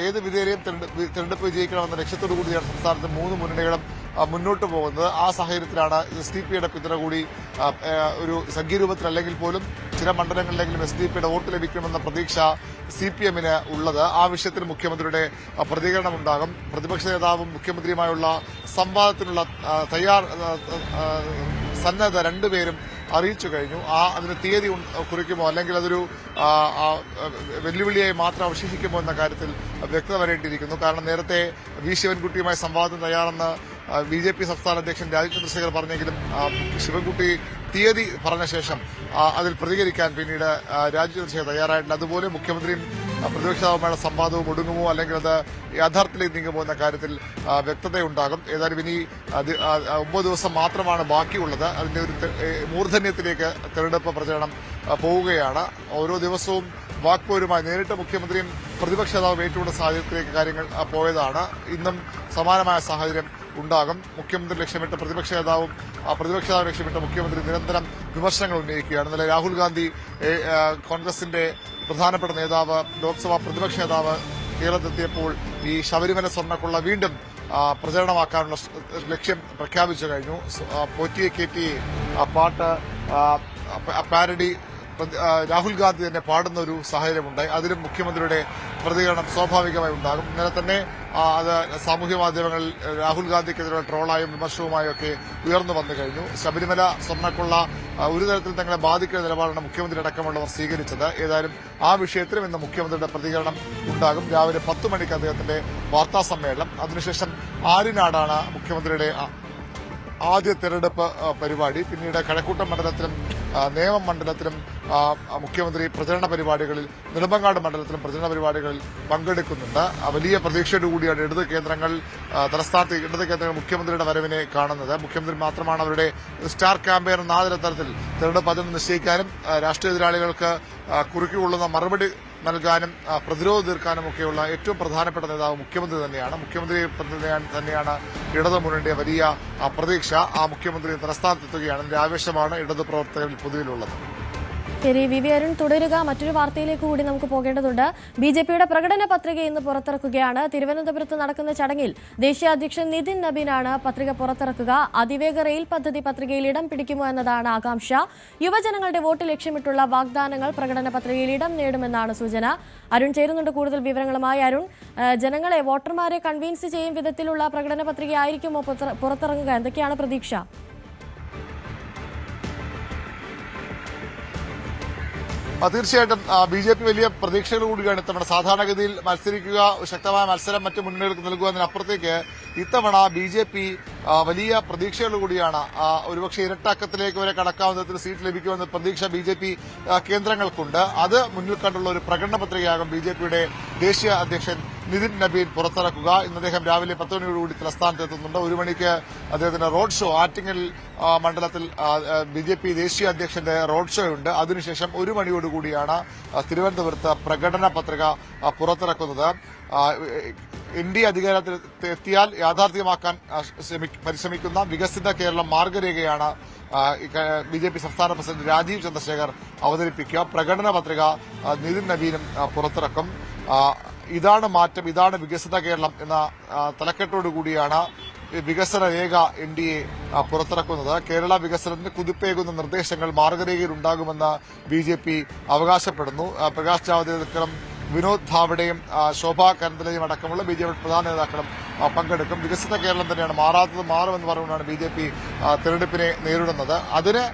ഏത് വിധേയരെയും തെരഞ്ഞെടുപ്പ് വിജയിക്കണമെന്ന ലക്ഷ്യത്തോടു കൂടിയാണ് സംസ്ഥാനത്ത് 3 മുന്നണികളും മുന്നോട്ട് പോകുന്നത്. ആ സാഹചര്യത്തിലാണ് SDPIയുടെ പിന്തുണ കൂടി ഒരു സംഖ്യാരൂപത്തിലല്ലെങ്കിൽ പോലും ചില മണ്ഡലങ്ങളിലെങ്കിലും SDPIയുടെ വോട്ട് ലഭിക്കുമെന്ന പ്രതീക്ഷ CPM-ന് ഉള്ളത്. ആ വിഷയത്തിൽ മുഖ്യമന്ത്രിയുടെ പ്രതികരണം ഉണ്ടാകും. പ്രതിപക്ഷ നേതാവും മുഖ്യമന്ത്രിയുമായുള്ള സംവാദത്തിനുള്ള സന്നദ്ധ രണ്ടുപേരും അറിയിച്ചു കഴിഞ്ഞു. അതിന് തീയതി കുറിക്കുമോ അല്ലെങ്കിൽ അതൊരു വെല്ലുവിളിയായി മാത്രം അവശേഷിക്കുമോ എന്ന കാര്യത്തിൽ വ്യക്തത വരേണ്ടിയിരിക്കുന്നു. കാരണം നേരത്തെ V ശിവൻകുട്ടിയുമായി സംവാദം തയ്യാറെന്ന് BJP സംസ്ഥാന അധ്യക്ഷൻ രാജീവ് ചന്ദ്രശേഖർ പറഞ്ഞെങ്കിലും ശിവൻകുട്ടി തീയതി പറഞ്ഞ ശേഷം അതിൽ പ്രതികരിക്കാൻ പിന്നീട് രാജീവ് ചന്ദ്രശേഖർ തയ്യാറായിട്ടില്ല. അതുപോലെ മുഖ്യമന്ത്രിയും പ്രതിപക്ഷ നേതാവുമായുള്ള സംവാദവും ഒടുങ്ങുമോ അല്ലെങ്കിൽ അത് യാഥാർത്ഥ്യത്തിലേക്ക് നീങ്ങുമോ എന്ന കാര്യത്തിൽ വ്യക്തതയുണ്ടാകും. ഏതായാലും ഇനി 9 ദിവസം മാത്രമാണ് ബാക്കിയുള്ളത്. അതിന്റെ ഒരു മൂർധന്യത്തിലേക്ക് തെരഞ്ഞെടുപ്പ് പ്രചരണം പോവുകയാണ്. ഓരോ ദിവസവും വാക്പോരുമായി നേരിട്ട് മുഖ്യമന്ത്രിയും പ്രതിപക്ഷ നേതാവും ഏറ്റുമുട്ടുന്ന സാഹചര്യത്തിലേക്ക് കാര്യങ്ങൾ പോയതാണ്. ഇന്നും സമാനമായ സാഹചര്യം ഉണ്ടാകും. മുഖ്യമന്ത്രി ലക്ഷ്യമിട്ട് പ്രതിപക്ഷ നേതാവും ലക്ഷ്യമിട്ട് മുഖ്യമന്ത്രി നിരന്തരം വിമർശനങ്ങൾ ഉന്നയിക്കുകയാണ്. ഇന്നലെ രാഹുൽ ഗാന്ധി കോൺഗ്രസിന്റെ പ്രധാനപ്പെട്ട നേതാവ് ലോക്സഭാ പ്രതിപക്ഷ നേതാവ് കേരളത്തിലെത്തിയപ്പോൾ ഈ ശബരിമല സ്വർണ്ണക്കൊള്ള വീണ്ടും പ്രചരണമാക്കാനുള്ള ലക്ഷ്യം പ്രഖ്യാപിച്ചു കഴിഞ്ഞു. പോറ്റിയെ കേറ്റി പാട്ട് പാരഡി രാഹുൽ ഗാന്ധി തന്നെ പാടുന്ന ഒരു സാഹചര്യമുണ്ടായി. അതിലും മുഖ്യമന്ത്രിയുടെ പ്രതികരണം സ്വാഭാവികമായി ഉണ്ടാകും. ഇന്നലെ തന്നെ അത് സാമൂഹ്യ മാധ്യമങ്ങളിൽ രാഹുൽ ഗാന്ധിക്കെതിരെ ട്രോളായും വിമർശനവുമായും ഒക്കെ ഉയർന്നു വന്നു കഴിഞ്ഞു. ശബരിമല സ്വർണ്ണക്കൊള്ള ഒരു തരത്തിൽ തങ്ങളെ ബാധിക്കുന്ന നിലപാടാണ് മുഖ്യമന്ത്രി അടക്കമുള്ളവർ സ്വീകരിച്ചത്. ഏതായാലും ആ വിഷയത്തിലും ഇന്ന് മുഖ്യമന്ത്രിയുടെ പ്രതികരണം ഉണ്ടാകും. രാവിലെ 10 മണിക്ക് അദ്ദേഹത്തിന്റെ വാർത്താ സമ്മേളനം. അതിനുശേഷം ആര്യനാടാണ് മുഖ്യമന്ത്രിയുടെ ആദ്യ തെരഞ്ഞെടുപ്പ് പരിപാടി. പിന്നീട് കഴക്കൂട്ടം മണ്ഡലത്തിലും നേമം മണ്ഡലത്തിലും മുഖ്യമന്ത്രി പ്രചരണ പരിപാടികളിൽ, നെടുമങ്ങാട് മണ്ഡലത്തിലും പ്രചരണ പരിപാടികളിൽ പങ്കെടുക്കുന്നുണ്ട്. വലിയ പ്രതീക്ഷയോടുകൂടിയാണ് ഇടത് തലസ്ഥാനത്ത് ഇടത് കേന്ദ്രങ്ങൾ മുഖ്യമന്ത്രിയുടെ വരവിനെ കാണുന്നത്. മുഖ്യമന്ത്രി മാത്രമാണ് അവരുടെ സ്റ്റാർ ക്യാമ്പയിൻ എന്ന തരത്തിൽ തെരഞ്ഞെടുപ്പ് അതിന് നിശ്ചയിക്കാനും രാഷ്ട്രീയ എതിരാളികൾക്ക് കുറുക്കിക്കൊള്ളുന്ന മറുപടി നൽകാനും പ്രതിരോധം തീർക്കാനുമൊക്കെയുള്ള ഏറ്റവും പ്രധാനപ്പെട്ട നേതാവ് മുഖ്യമന്ത്രി തന്നെയാണ്. മുഖ്യമന്ത്രി തന്നെയാണ് ഇടതുമുന്നണിയുടെ വലിയ പ്രതീക്ഷ. ആ മുഖ്യമന്ത്രി തലസ്ഥാനത്തെത്തുകയാണ്. ഇതിന്റെ ആവേശമാണ് ഇടതു പ്രവർത്തകരിൽ പൊതുവിലുള്ളത്. ശരി, വി വി അരുൺ തുടരുക. മറ്റൊരു വാർത്തയിലേക്ക് കൂടി നമുക്ക് പോകേണ്ടതുണ്ട്. ബിജെപിയുടെ പ്രകടന പത്രിക ഇന്ന് പുറത്തിറക്കുകയാണ്. തിരുവനന്തപുരത്ത് നടക്കുന്ന ചടങ്ങിൽ ദേശീയ അധ്യക്ഷൻ നിതിൻ നബീനാണ് പത്രിക പുറത്തിറക്കുക. അതിവേഗ റെയിൽ പദ്ധതി പത്രികയിൽ ഇടം പിടിക്കുമോ എന്നതാണ് ആകാംക്ഷ. യുവജനങ്ങളുടെ വോട്ട് ലക്ഷ്യമിട്ടുള്ള വാഗ്ദാനങ്ങൾ പ്രകടന പത്രികയിൽ ഇടം നേടുമെന്നാണ് സൂചന. അരുൺ ചേരുന്നുണ്ട് കൂടുതൽ വിവരങ്ങളുമായി. അരുൺ, ജനങ്ങളെ, വോട്ടർമാരെ കൺവിൻസ് ചെയ്യും വിധത്തിലുള്ള പ്രകടന പത്രിക ആയിരിക്കുമോ പുറത്തിറങ്ങുക? എന്തൊക്കെയാണ് പ്രതീക്ഷ? തീർച്ചയായിട്ടും ബിജെപി വലിയ പ്രതീക്ഷകളോടുകൂടിയാണ് ഇത്തവണ. സാധാരണഗതിയിൽ മത്സരിക്കുക, ശക്തമായ മത്സരം മറ്റ് മുന്നണികൾക്ക് നൽകുക എന്നതിനപ്പുറത്തേക്ക് ഇത്തവണ ബിജെപി വലിയ പ്രതീക്ഷകളോടുകൂടിയാണ്. ഒരുപക്ഷെ ഇരട്ടക്കത്തിലേക്ക് വരെ കടക്കാവുന്ന വിധത്തിൽ സീറ്റ് ലഭിക്കുമെന്ന പ്രതീക്ഷ ബിജെപി കേന്ദ്രങ്ങൾക്കുണ്ട്. അത് മുന്നിൽ കണ്ടുള്ള ഒരു പ്രകടന പത്രികയാകും ബിജെപിയുടെ ദേശീയ അധ്യക്ഷൻ നിതിൻ നബീൻ പുറത്തിറക്കുക. ഇന്ന് അദ്ദേഹം രാവിലെ 10 മണിയോടുകൂടി തലസ്ഥാനത്ത് എത്തുന്നുണ്ട്. 1 മണിക്ക് അദ്ദേഹത്തിന്റെ റോഡ് ഷോ ആറ്റിങ്ങൽ മണ്ഡലത്തിൽ ബിജെപി ദേശീയ അധ്യക്ഷന്റെ റോഡ് ഷോ ഉണ്ട്. അതിനുശേഷം 1 മണിയോടുകൂടിയാണ് തിരുവനന്തപുരത്ത് പ്രകടന പത്രിക പുറത്തിറക്കുന്നത്. എൻഡി അധികാരത്തിൽ എത്തിയാൽ യാഥാർത്ഥ്യമാക്കാൻ പരിശ്രമിക്കുന്ന വികസിത കേരളം മാർഗരേഖയാണ് ബിജെപി സംസ്ഥാന പ്രസിഡന്റ് രാജീവ് ചന്ദ്രശേഖർ അവതരിപ്പിക്കുക. പ്രകടന പത്രിക നിതിൻ നബീനും പുറത്തിറക്കും. ഇതാണ് മാറ്റം, ഇതാണ് വികസിത കേരളം എന്ന തലക്കെട്ടോടുകൂടിയാണ് വികസന രേഖ എൻഡിഎ പുറത്തിറക്കുന്നത്. കേരള വികസനത്തിന് കുതിപ്പേകുന്ന നിർദ്ദേശങ്ങൾ മാർഗരേഖയിൽ ഉണ്ടാകുമെന്ന് ബിജെപി അവകാശപ്പെടുന്നു. പ്രകാശ് ജാവ്ദേക്കറും വിനോദ് ധാവഡയും ശോഭാ കരന്തലയും അടക്കമുള്ള ബിജെപി പ്രധാന നേതാക്കളും പങ്കെടുക്കും. വികസിത കേരളം തന്നെയാണ്, മാറാത്തത് മാറുമെന്ന് പറഞ്ഞുകൊണ്ടാണ് ബിജെപി തെരഞ്ഞെടുപ്പിനെ നേരിടുന്നത്. അതിന്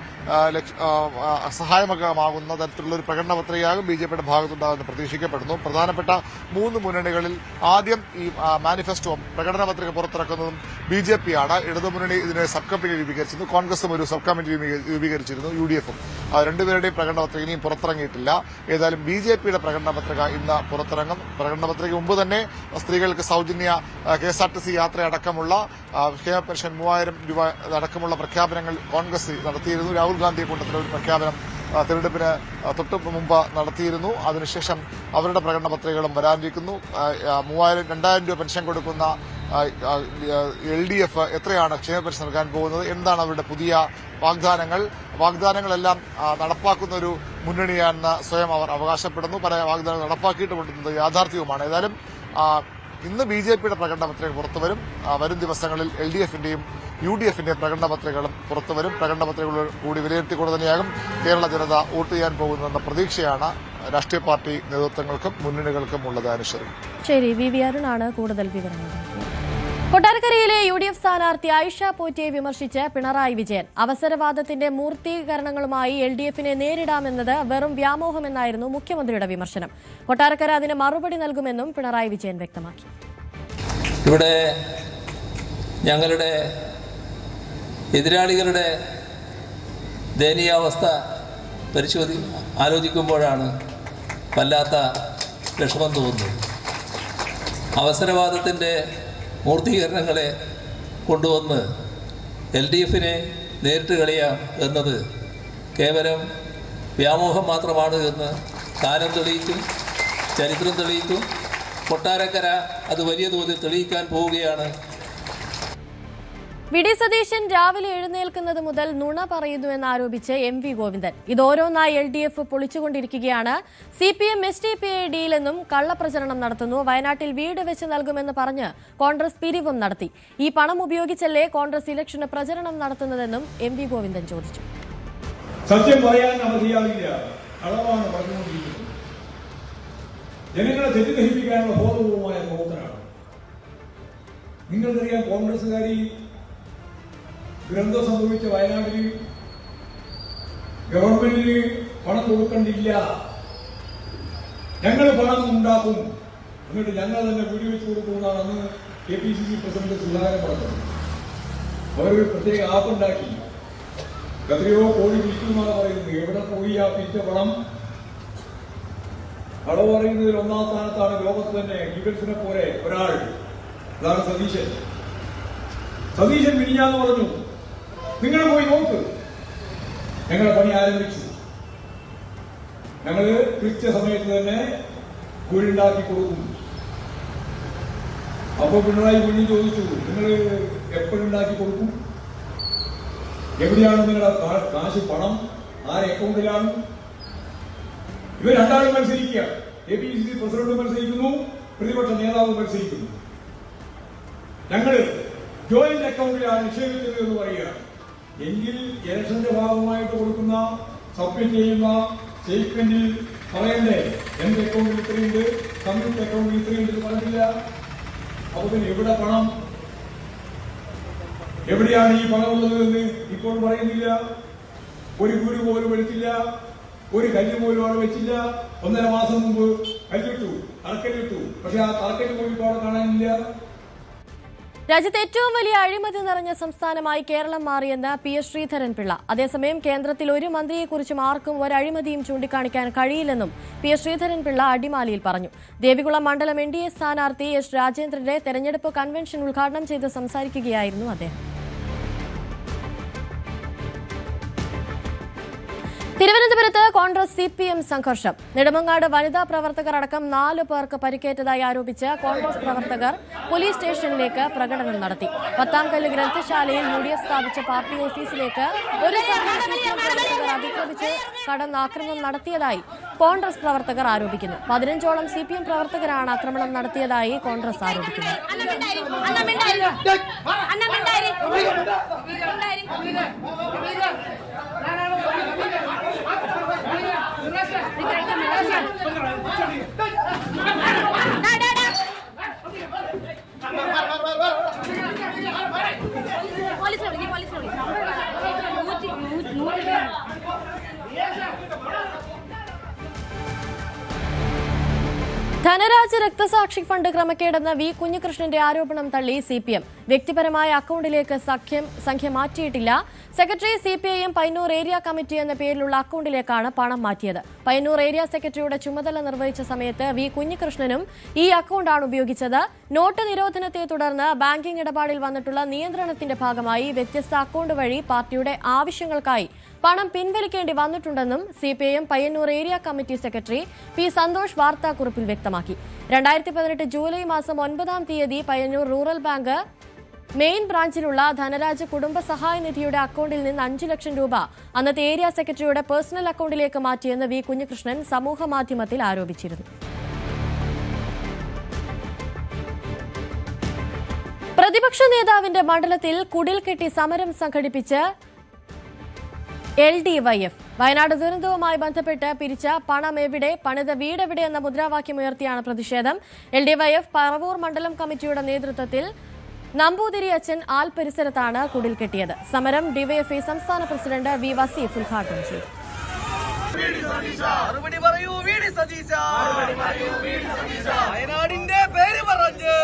സഹായകമാകുന്ന തരത്തിലുള്ള ഒരു പ്രകടന പത്രികയാകും ബിജെപിയുടെ ഭാഗത്തുണ്ടാകുമെന്ന് പ്രതീക്ഷിക്കപ്പെടുന്നു. പ്രധാനപ്പെട്ട 3 മുന്നണികളിൽ ആദ്യം ഈ മാനിഫെസ്റ്റോ പ്രകടന പത്രിക പുറത്തിറക്കുന്നതും ബിജെപിയാണ്. ഇടതുമുന്നണി ഇതിന് സബ് കമ്മിറ്റി രൂപീകരിച്ചിരുന്നു. കോൺഗ്രസും ഒരു സബ് കമ്മിറ്റി രൂപീകരിച്ചിരുന്നു. യുഡിഎഫും രണ്ടുപേരുടെയും പ്രകടന പത്രിക ഇനിയും പുറത്തിറങ്ങിയിട്ടില്ല. ഏതായാലും ബിജെപിയുടെ പ്രകടന പത്രിക ഇന്ന് പുറത്തിറങ്ങും. പ്രകടന പത്രിക മുമ്പ് തന്നെ സ്ത്രീകൾക്ക് സൌജന്യ KSRTC യാത്ര അടക്കമുള്ള ക്ഷേമ പെൻഷൻ 3000 രൂപ അടക്കമുള്ള പ്രഖ്യാപനങ്ങൾ കോൺഗ്രസ് നടത്തിയിരുന്നു. രാഹുൽ ഗാന്ധിയെ കൂട്ടത്തിലെ ഒരു പ്രഖ്യാപനം തെരഞ്ഞെടുപ്പിന് തൊട്ട് മുമ്പ് നടത്തിയിരുന്നു. അതിനുശേഷം അവരുടെ പ്രകടന പത്രികകളും വരാനിരിക്കുന്നു. 2000 രൂപ പെൻഷൻ കൊടുക്കുന്ന LDF എത്രയാണ് ക്ഷേമ പെൻഷൻ നൽകാൻ പോകുന്നത്, എന്താണ് അവരുടെ പുതിയ വാഗ്ദാനങ്ങളെല്ലാം നടപ്പാക്കുന്ന ഒരു മുന്നണിയാണെന്ന് സ്വയം അവർ അവകാശപ്പെടുന്നു. പല വാഗ്ദാനങ്ങൾ നടപ്പാക്കിയിട്ടുമുണ്ടെന്നത് യാഥാർത്ഥ്യവുമാണ്. ഏതായാലും ഇന്ന് ബിജെപിയുടെ പ്രകടന പത്രിക പുറത്തുവരും. വരും ദിവസങ്ങളിൽ LDFന്റെയും UDFന്റെയും പ്രകടന പത്രികകളും പുറത്തുവരും. പ്രകടന പത്രികകൾ കൂടി വിലയിരുത്തിക്കൊണ്ട് തന്നെയാകും കേരള ജനത വോട്ട് ചെയ്യാൻ പോകുന്നതെന്ന പ്രതീക്ഷയാണ് രാഷ്ട്രീയ പാർട്ടി നേതൃത്വങ്ങൾക്കും മുന്നണികൾക്കും ഉള്ളത്. അനുശ്വരി. ശരി, വി വി അരുണാണ് കൂടുതൽ വിവരങ്ങൾ. കൊട്ടാരക്കരയിലെ UDF സ്ഥാനാർത്ഥി ആയിഷ പോറ്റിയെ വിമർശിച്ച് പിണറായി വിജയൻ. അവസരവാദത്തിന്റെ മൂർത്തീകരണങ്ങളുമായി LDFനെ നേരിടാമെന്നത് വെറും വ്യാമോഹമെന്നായിരുന്നു മുഖ്യമന്ത്രിയുടെ വിമർശനം. കൊട്ടാരക്കര അതിന് മറുപടി നൽകുമെന്നും പിണറായി വിജയൻ വ്യക്തമാക്കി. ഇവിടെ ഞങ്ങളുടെ എതിരാളികളുടെ ദയനീയാവസ്ഥ ആലോചിക്കുമ്പോഴാണ് വല്ലാത്ത വിഷമം തോന്നുന്നത്. അവസരവാദത്തിൻ്റെ മൂർത്തീകരണങ്ങളെ കൊണ്ടുവന്ന് LDFനെ നേരിട്ട് കളിയാം എന്നത് കേവലം വ്യാമോഹം മാത്രമാണ് എന്ന് കാലം തെളിയിക്കും, ചരിത്രം തെളിയിക്കും. കൊട്ടാരക്കര അത് വലിയ തോതിൽ തെളിയിക്കാൻ പോവുകയാണ്. വി ഡി സതീശൻ രാവിലെ എഴുന്നേൽക്കുന്നത് മുതൽ നുണ പറയുന്നുവെന്നാരോപിച്ച് MV Govindan. ഇതോരോന്നായി LDF പൊളിച്ചുകൊണ്ടിരിക്കുകയാണ്. CPM SDPI ഡീലെന്നും കള്ളപ്രചരണം നടത്തുന്നു. വയനാട്ടിൽ വീട് വെച്ച് നൽകുമെന്ന് പറഞ്ഞ് കോൺഗ്രസ് പിരിവും നടത്തി. ഈ പണം ഉപയോഗിച്ചല്ലേ കോൺഗ്രസ് ഇലക്ഷന് പ്രചരണം നടത്തുന്നതെന്നും MV ഗോവിന്ദൻ ചോദിച്ചു. സത്യം പറയാൻ മതിയാവില്ല. കളവാണ് പറഞ്ഞുകൊണ്ടിരിക്കുന്നത്. ജനങ്ങളെ തെറ്റിദ്ധരിപ്പിക്കാനുള്ള ബോധപൂർവമായ പ്രവർത്തനമാണ്. നിങ്ങൾക്കറിയാം, കോൺഗ്രസുകാരി ദുരന്തം സംഭവിച്ച വയനാട്ടിൽ ഗവൺമെന്റിന് പണം കൊടുക്കേണ്ടില്ല, ഞങ്ങൾ പണം ഉണ്ടാക്കും, എന്നിട്ട് ഞങ്ങൾ തന്നെ വെടിവെച്ച് കൊടുക്കുന്നതാണ് അന്ന് KPCC പ്രസിഡന്റ് സുധാകരൻ പറഞ്ഞത്. അവരൊരു പ്രത്യേക ആപ്പ് ഉണ്ടാക്കി. എത്രയോ കോടി വിൽക്കുമെന്നാണ് പറയുന്നത്. എവിടെ പോയി ആ പിരിച്ച പണം? കളവ് പറയുന്നതിൽ ഒന്നാം സ്ഥാനത്താണ് ലോകത്ത് തന്നെ ഈഗിൾസിനെ പോലെ ഒരാൾ. അതാണ് സതീശൻ. സതീശൻ മിനിഞ്ഞാന്ന് പറഞ്ഞു, നിങ്ങൾ പോയി നോക്ക്, ഞങ്ങളെ പണി ആരംഭിച്ചു, ഞങ്ങള് കൃത്യസമയത്ത് തന്നെ വീടുണ്ടാക്കി കൊടുക്കും. അപ്പൊ പിണറായി വീണ്ടും ചോദിച്ചു, നിങ്ങൾ എപ്പോഴുണ്ടാക്കി കൊടുക്കും? എവിടെയാണ് നിങ്ങളുടെ കാശ്, പണം ആരെ അക്കൗണ്ടിലാണ്? ഇവർ രണ്ടാളും മത്സരിക്കുക. KPCC പ്രസിഡന്റ് മത്സരിക്കുന്നു, പ്രതിപക്ഷ നേതാവ് മത്സരിക്കുന്നു. ഞങ്ങൾ ജോയിന്റ് അക്കൗണ്ടിലാണ് നിക്ഷേപിച്ചത് എന്ന് പറയുക. എങ്കിൽ ഇലക്ഷന്റെ ഭാഗമായിട്ട് കൊടുക്കുന്ന സബ്മിറ്റ് ചെയ്യുന്ന സ്റ്റേറ്റ്മെന്റിൽ പറയണ്ടേ എന്റെ അക്കൗണ്ടിൽ ഇത്രയുണ്ട്, സംയുക്ത അക്കൗണ്ടിൽ ഇത്രയുണ്ട് എന്ന് പറഞ്ഞില്ല. അപ്പൊ പിന്നെ എവിടെ പണം, എവിടെയാണ് ഈ പണം ഉള്ളത് എന്ന് ഇപ്പോൾ പറയുന്നില്ല. ഒരു വീട് പോലും എടുത്തില്ല, ഒരു കല്ല് പോലും അവിടെ വെച്ചില്ല. 1.5 മാസം മുമ്പ് കല്ലിട്ടു, തറക്കല്ലിട്ടു, പക്ഷെ ആ തറക്കല്ല് പോലും ഇപ്പോൾ അവിടെ കാണാനില്ല. രാജ്യത്തെ ഏറ്റവും വലിയ അഴിമതി നിറഞ്ഞ സംസ്ഥാനമായി കേരളം മാറിയെന്ന് PS ശ്രീധരൻപിള്ള. അതേസമയം കേന്ദ്രത്തിൽ ഒരു മന്ത്രിയെക്കുറിച്ചും ആർക്കും ഒരു അഴിമതിയും ചൂണ്ടിക്കാണിക്കാൻ കഴിയില്ലെന്നും PS ശ്രീധരൻപിള്ള അടിമാലിയിൽ പറഞ്ഞു. ദേവികുളം മണ്ഡലം NDA സ്ഥാനാർത്ഥി S രാജേന്ദ്രന്റെ തെരഞ്ഞെടുപ്പ് കൺവെൻഷൻ ഉദ്ഘാടനം ചെയ്ത് സംസാരിക്കുകയായിരുന്നു അദ്ദേഹം. തിരുവനന്തപുരത്ത് കോൺഗ്രസ് CPM സംഘർഷം. നെടുമങ്ങാട് വനിതാ പ്രവർത്തകർ അടക്കം 4 പേർക്ക് പരിക്കേറ്റതായി ആരോപിച്ച് കോൺഗ്രസ് പ്രവർത്തകർ പോലീസ് സ്റ്റേഷനിലേക്ക് പ്രകടനം നടത്തി. പത്താംകല്ല് ഗ്രന്ഥശാലയിൽ UDF സ്ഥാപിച്ച പാർട്ടി ഓഫീസിലേക്ക് ഒരു സംഘം CPM പ്രവർത്തകർ അതിക്രമിച്ച് കടന്ന് ആക്രമണം നടത്തിയതായി കോൺഗ്രസ് പ്രവർത്തകർ ആരോപിക്കുന്നു. 15ഓളം CPM പ്രവർത്തകരാണ് ആക്രമണം നടത്തിയതായി കോൺഗ്രസ് ആരോപിക്കുന്നു. ധനരാജ് രക്തസാക്ഷി ഫണ്ട് ക്രമക്കേടെന്ന V കുഞ്ഞികൃഷ്ണന്റെ ആരോപണം തള്ളി CPM. വ്യക്തിപരമായ അക്കൗണ്ടിലേക്ക് സംഖ്യ മാറ്റിയിട്ടില്ല. Secretary CPIM Payyanur area committee എന്ന പേരിലുള്ള അക്കൗണ്ടിലേക്കാണ് പണം മാറ്റിയത്. പയ്യന്നൂർ ഏരിയ സെക്രട്ടറിയുടെ ചുമതല നിർവഹിച്ച സമയത്ത് V കുഞ്ഞികൃഷ്ണനും ഈ അക്കൗണ്ടാണ് ഉപയോഗിച്ചത്. നോട്ട് നിരോധനത്തെ തുടർന്ന് ബാങ്കിംഗ് ഇടപാടിൽ വന്നിട്ടുള്ള നിയന്ത്രണത്തിന്റെ ഭാഗമായി വ്യത്യസ്ത അക്കൗണ്ട് വഴി പാർട്ടിയുടെ ആവശ്യങ്ങൾക്കായി പണം പിൻവലിക്കേണ്ടി വന്നിട്ടുണ്ടെന്നും CPIM Payyanur area committee secretary P Santhosh വാർത്താക്കുറിപ്പിൽ വ്യക്തമാക്കി. 2018 ജൂലൈ മാസം 9-ാം തീയതി പയ്യന്നൂർ റൂറൽ ബാങ്ക് മെയിൻ ബ്രാഞ്ചിലുള്ള ധനരാജ് കുടുംബ സഹായ നിധിയുടെ അക്കൗണ്ടിൽ നിന്ന് 5 ലക്ഷം രൂപ അന്നത്തെ ഏരിയ സെക്രട്ടറിയുടെ പേഴ്സണൽ അക്കൗണ്ടിലേക്ക് മാറ്റിയെന്ന് V കുഞ്ഞികൃഷ്ണൻ സമൂഹ മാധ്യമത്തിൽ ആരോപിച്ചിരുന്നു. പ്രതിപക്ഷ നേതാവിന്റെ മണ്ഡലത്തിൽ കുടിൽ കെട്ടി സമരം സംഘടിപ്പിച്ച് LDYF. വയനാട് ദുരന്തവുമായി ബന്ധപ്പെട്ട് പിരിച്ച പണം എവിടെ, പണിത വീടെവിടെ എന്ന മുദ്രാവാക്യമുയർത്തിയാണ് പ്രതിഷേധം. LDYF പറവൂർ മണ്ഡലം കമ്മിറ്റിയുടെ നേതൃത്വത്തിൽ നമ്പൂതിരി അച്ഛൻ ആൽ പരിസരത്താണ് കുടിൽ കെട്ടിയത്. സമരം DYFI സംസ്ഥാന പ്രസിഡന്റ് V വസീഫ് ഉദ്ഘാടനം ചെയ്തു. വയനാടിന്റെ പേര് പറഞ്ഞ്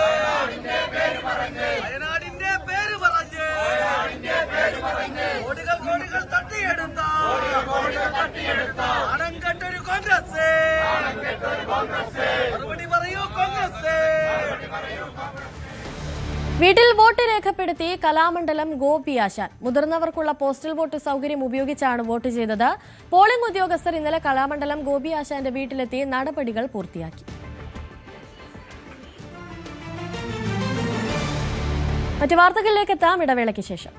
കോടികൾ തട്ടിയെടുത്ത അണങ്കെട്ടൊരു കോൺഗ്രസ്, മറുപടി പറയൂ കോൺഗ്രസ്. വീട്ടിൽ വോട്ട് രേഖപ്പെടുത്തി കലാമണ്ഡലം ഗോപി ആശാൻ. മുതിർന്നവർക്കുള്ള പോസ്റ്റൽ വോട്ട് സൗകര്യം ഉപയോഗിച്ചാണ് വോട്ട് ചെയ്തത്. പോളിംഗ് ഉദ്യോഗസ്ഥർ ഇന്നലെ കലാമണ്ഡലം ഗോപി ആശാന്റെ വീട്ടിലെത്തി നടപടികൾ പൂർത്തിയാക്കി. മറ്റു വാർത്തകളിലേക്ക് എത്താം ഇടവേളയ്ക്ക് ശേഷം.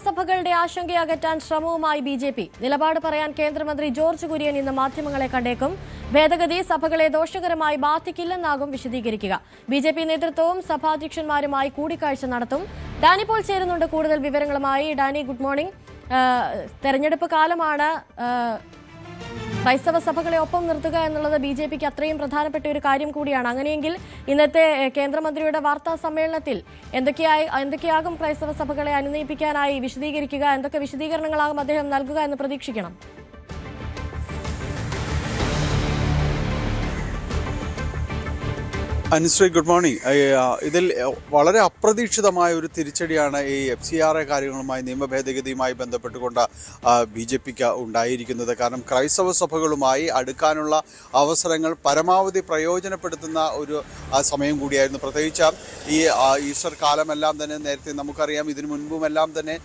സഭകളുടെ ആശങ്കയകറ്റാൻ ശ്രമവുമായി BJP. നിലപാട് പറയാൻ കേന്ദ്രമന്ത്രി ജോർജ് കുര്യൻ ഇന്ന് മാധ്യമങ്ങളെ കണ്ടേക്കും. ഭേദഗതി സഭകളെ ദോഷകരമായി ബാധിക്കില്ലെന്നാകും വിശദീകരിക്കുക. BJP നേതൃത്വവും സഭാധ്യക്ഷന്മാരുമായി കൂടിക്കാഴ്ച നടത്തും. ഡാനി പോൾ ചേരുന്നുണ്ട് കൂടുതൽ വിവരങ്ങളുമായി. Danny, good morning. തെരഞ്ഞെടുപ്പ് കാലമാണ്. ക്രൈസ്തവ സഭകളെ ഒപ്പം നിർത്തുക എന്നുള്ളത് ബി.ജെ.പിക്ക് അത്രയും പ്രധാനപ്പെട്ട ഒരു കാര്യം കൂടിയാണ്. അങ്ങനെയെങ്കിൽ ഇന്നത്തെ കേന്ദ്രമന്ത്രിയുടെ വാർത്താ സമ്മേളനത്തിൽ എന്തൊക്കെയാകും ക്രൈസ്തവ സഭകളെ അനുനയിപ്പിക്കാനായി വിശദീകരിക്കുക, എന്തൊക്കെ വിശദീകരണങ്ങളാകും അദ്ദേഹം നൽകുക എന്ന് പ്രതീക്ഷിക്കണം? Anusree, good morning. ഇതിൽ വളരെ അപ്രതീക്ഷിതമായ ഒരു തിരിച്ചടിയാണ് ഈ FCRA കാര്യങ്ങളുമായി, നിയമ ഭേദഗതിയുമായി ബന്ധപ്പെട്ടുകൊണ്ട് BJPക്ക് ഉണ്ടായിരിക്കുന്നത്. കാരണം ക്രൈസ്തവ സഭകളുമായി അടുക്കാനുള്ള അവസരങ്ങൾ പരമാവധി പ്രയോജനപ്പെടുത്തുന്ന ഒരു സമയം കൂടിയായിരുന്നു. പ്രത്യേകിച്ച് ഈ ഈസ്റ്റർ കാലമെല്ലാം തന്നെ നേരത്തെ നമുക്കറിയാം, ഇതിനു മുൻപുമെല്ലാം തന്നെ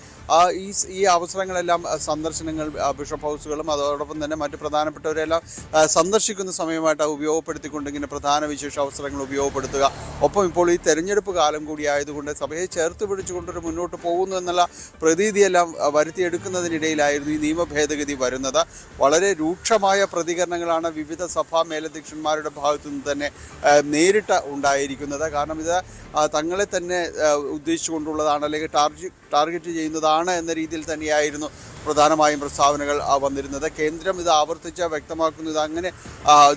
ഈ അവസരങ്ങളെല്ലാം സന്ദർശനങ്ങൾ ബിഷപ്പ് ഹൗസുകളും അതോടൊപ്പം തന്നെ മറ്റ് പ്രധാനപ്പെട്ടവരെല്ലാം സന്ദർശിക്കുന്ന സമയമായിട്ട് ഉപയോഗപ്പെടുത്തിക്കൊണ്ട് ഇങ്ങനെ പ്രധാന വിശേഷ അവസരങ്ങൾ ഉപയോഗപ്പെടുത്തുക. ഒപ്പം ഇപ്പോൾ ഈ തെരഞ്ഞെടുപ്പ് കാലം കൂടിയായതുകൊണ്ട് സഭയെ ചേർത്ത് പിടിച്ചുകൊണ്ടൊരു മുന്നോട്ട് പോകുന്നു എന്നുള്ള പ്രതീതിയെല്ലാം വരുത്തിയെടുക്കുന്നതിനിടയിലായിരുന്നു ഈ നിയമ ഭേദഗതി വരുന്നത്. വളരെ രൂക്ഷമായ പ്രതികരണങ്ങളാണ് വിവിധ സഭാ മേലധ്യക്ഷന്മാരുടെ ഭാഗത്തു നിന്ന് തന്നെ നേരിട്ട് ഉണ്ടായിരിക്കുന്നത്. കാരണം ഇത് തങ്ങളെ തന്നെ ഉദ്ദേശിച്ചുകൊണ്ടുള്ളതാണ്, അല്ലെങ്കിൽ ടാർഗറ്റ് ചെയ്യുന്നതാണ് എന്ന രീതിയിൽ തന്നെയായിരുന്നു പ്രധാനമായും പ്രസ്താവനകൾ വന്നിരുന്നത്. കേന്ദ്രം ഇത് ആവർത്തിച്ച് വ്യക്തമാക്കുന്നത് അങ്ങനെ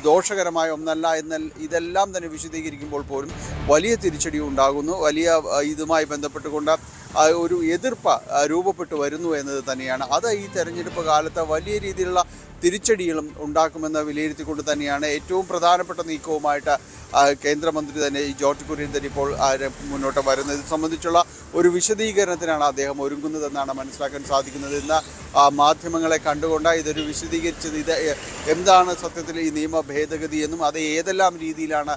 ദോഷകരമായ ഒന്നല്ല എന്നാൽ ഇതെല്ലാം തന്നെ വിശദീകരിക്കുമ്പോൾ പോലും വലിയ തിരിച്ചടി ഉണ്ടാകുന്നു. വലിയ ഇതുമായി ബന്ധപ്പെട്ടുകൊണ്ട് ഒരു എതിർപ്പ് രൂപപ്പെട്ടു വരുന്നു എന്നത് തന്നെയാണ്. അത് ഈ തെരഞ്ഞെടുപ്പ് കാലത്ത് വലിയ രീതിയിലുള്ള തിരിച്ചടികളും ഉണ്ടാക്കുമെന്ന് വിലയിരുത്തിക്കൊണ്ട് തന്നെയാണ് ഏറ്റവും പ്രധാനപ്പെട്ട നീക്കവുമായിട്ട് കേന്ദ്രമന്ത്രി തന്നെ ഈ ജോർജ് കുര്യൻ തന്നെ ഇപ്പോൾ മുന്നോട്ട് വരുന്നത്. ഇത് സംബന്ധിച്ചുള്ള ഒരു വിശദീകരണത്തിനാണ് അദ്ദേഹം ഒരുങ്ങുന്നതെന്നാണ് മനസ്സിലാക്കാൻ സാധിക്കുന്നത്. ഇന്ന് മാധ്യമങ്ങളെ കണ്ടുകൊണ്ട് ഇതൊരു വിശദീകരിച്ചത് ഇത് എന്താണ് സത്യത്തിൽ ഈ നിയമ ഭേദഗതി എന്നും അത് ഏതെല്ലാം രീതിയിലാണ്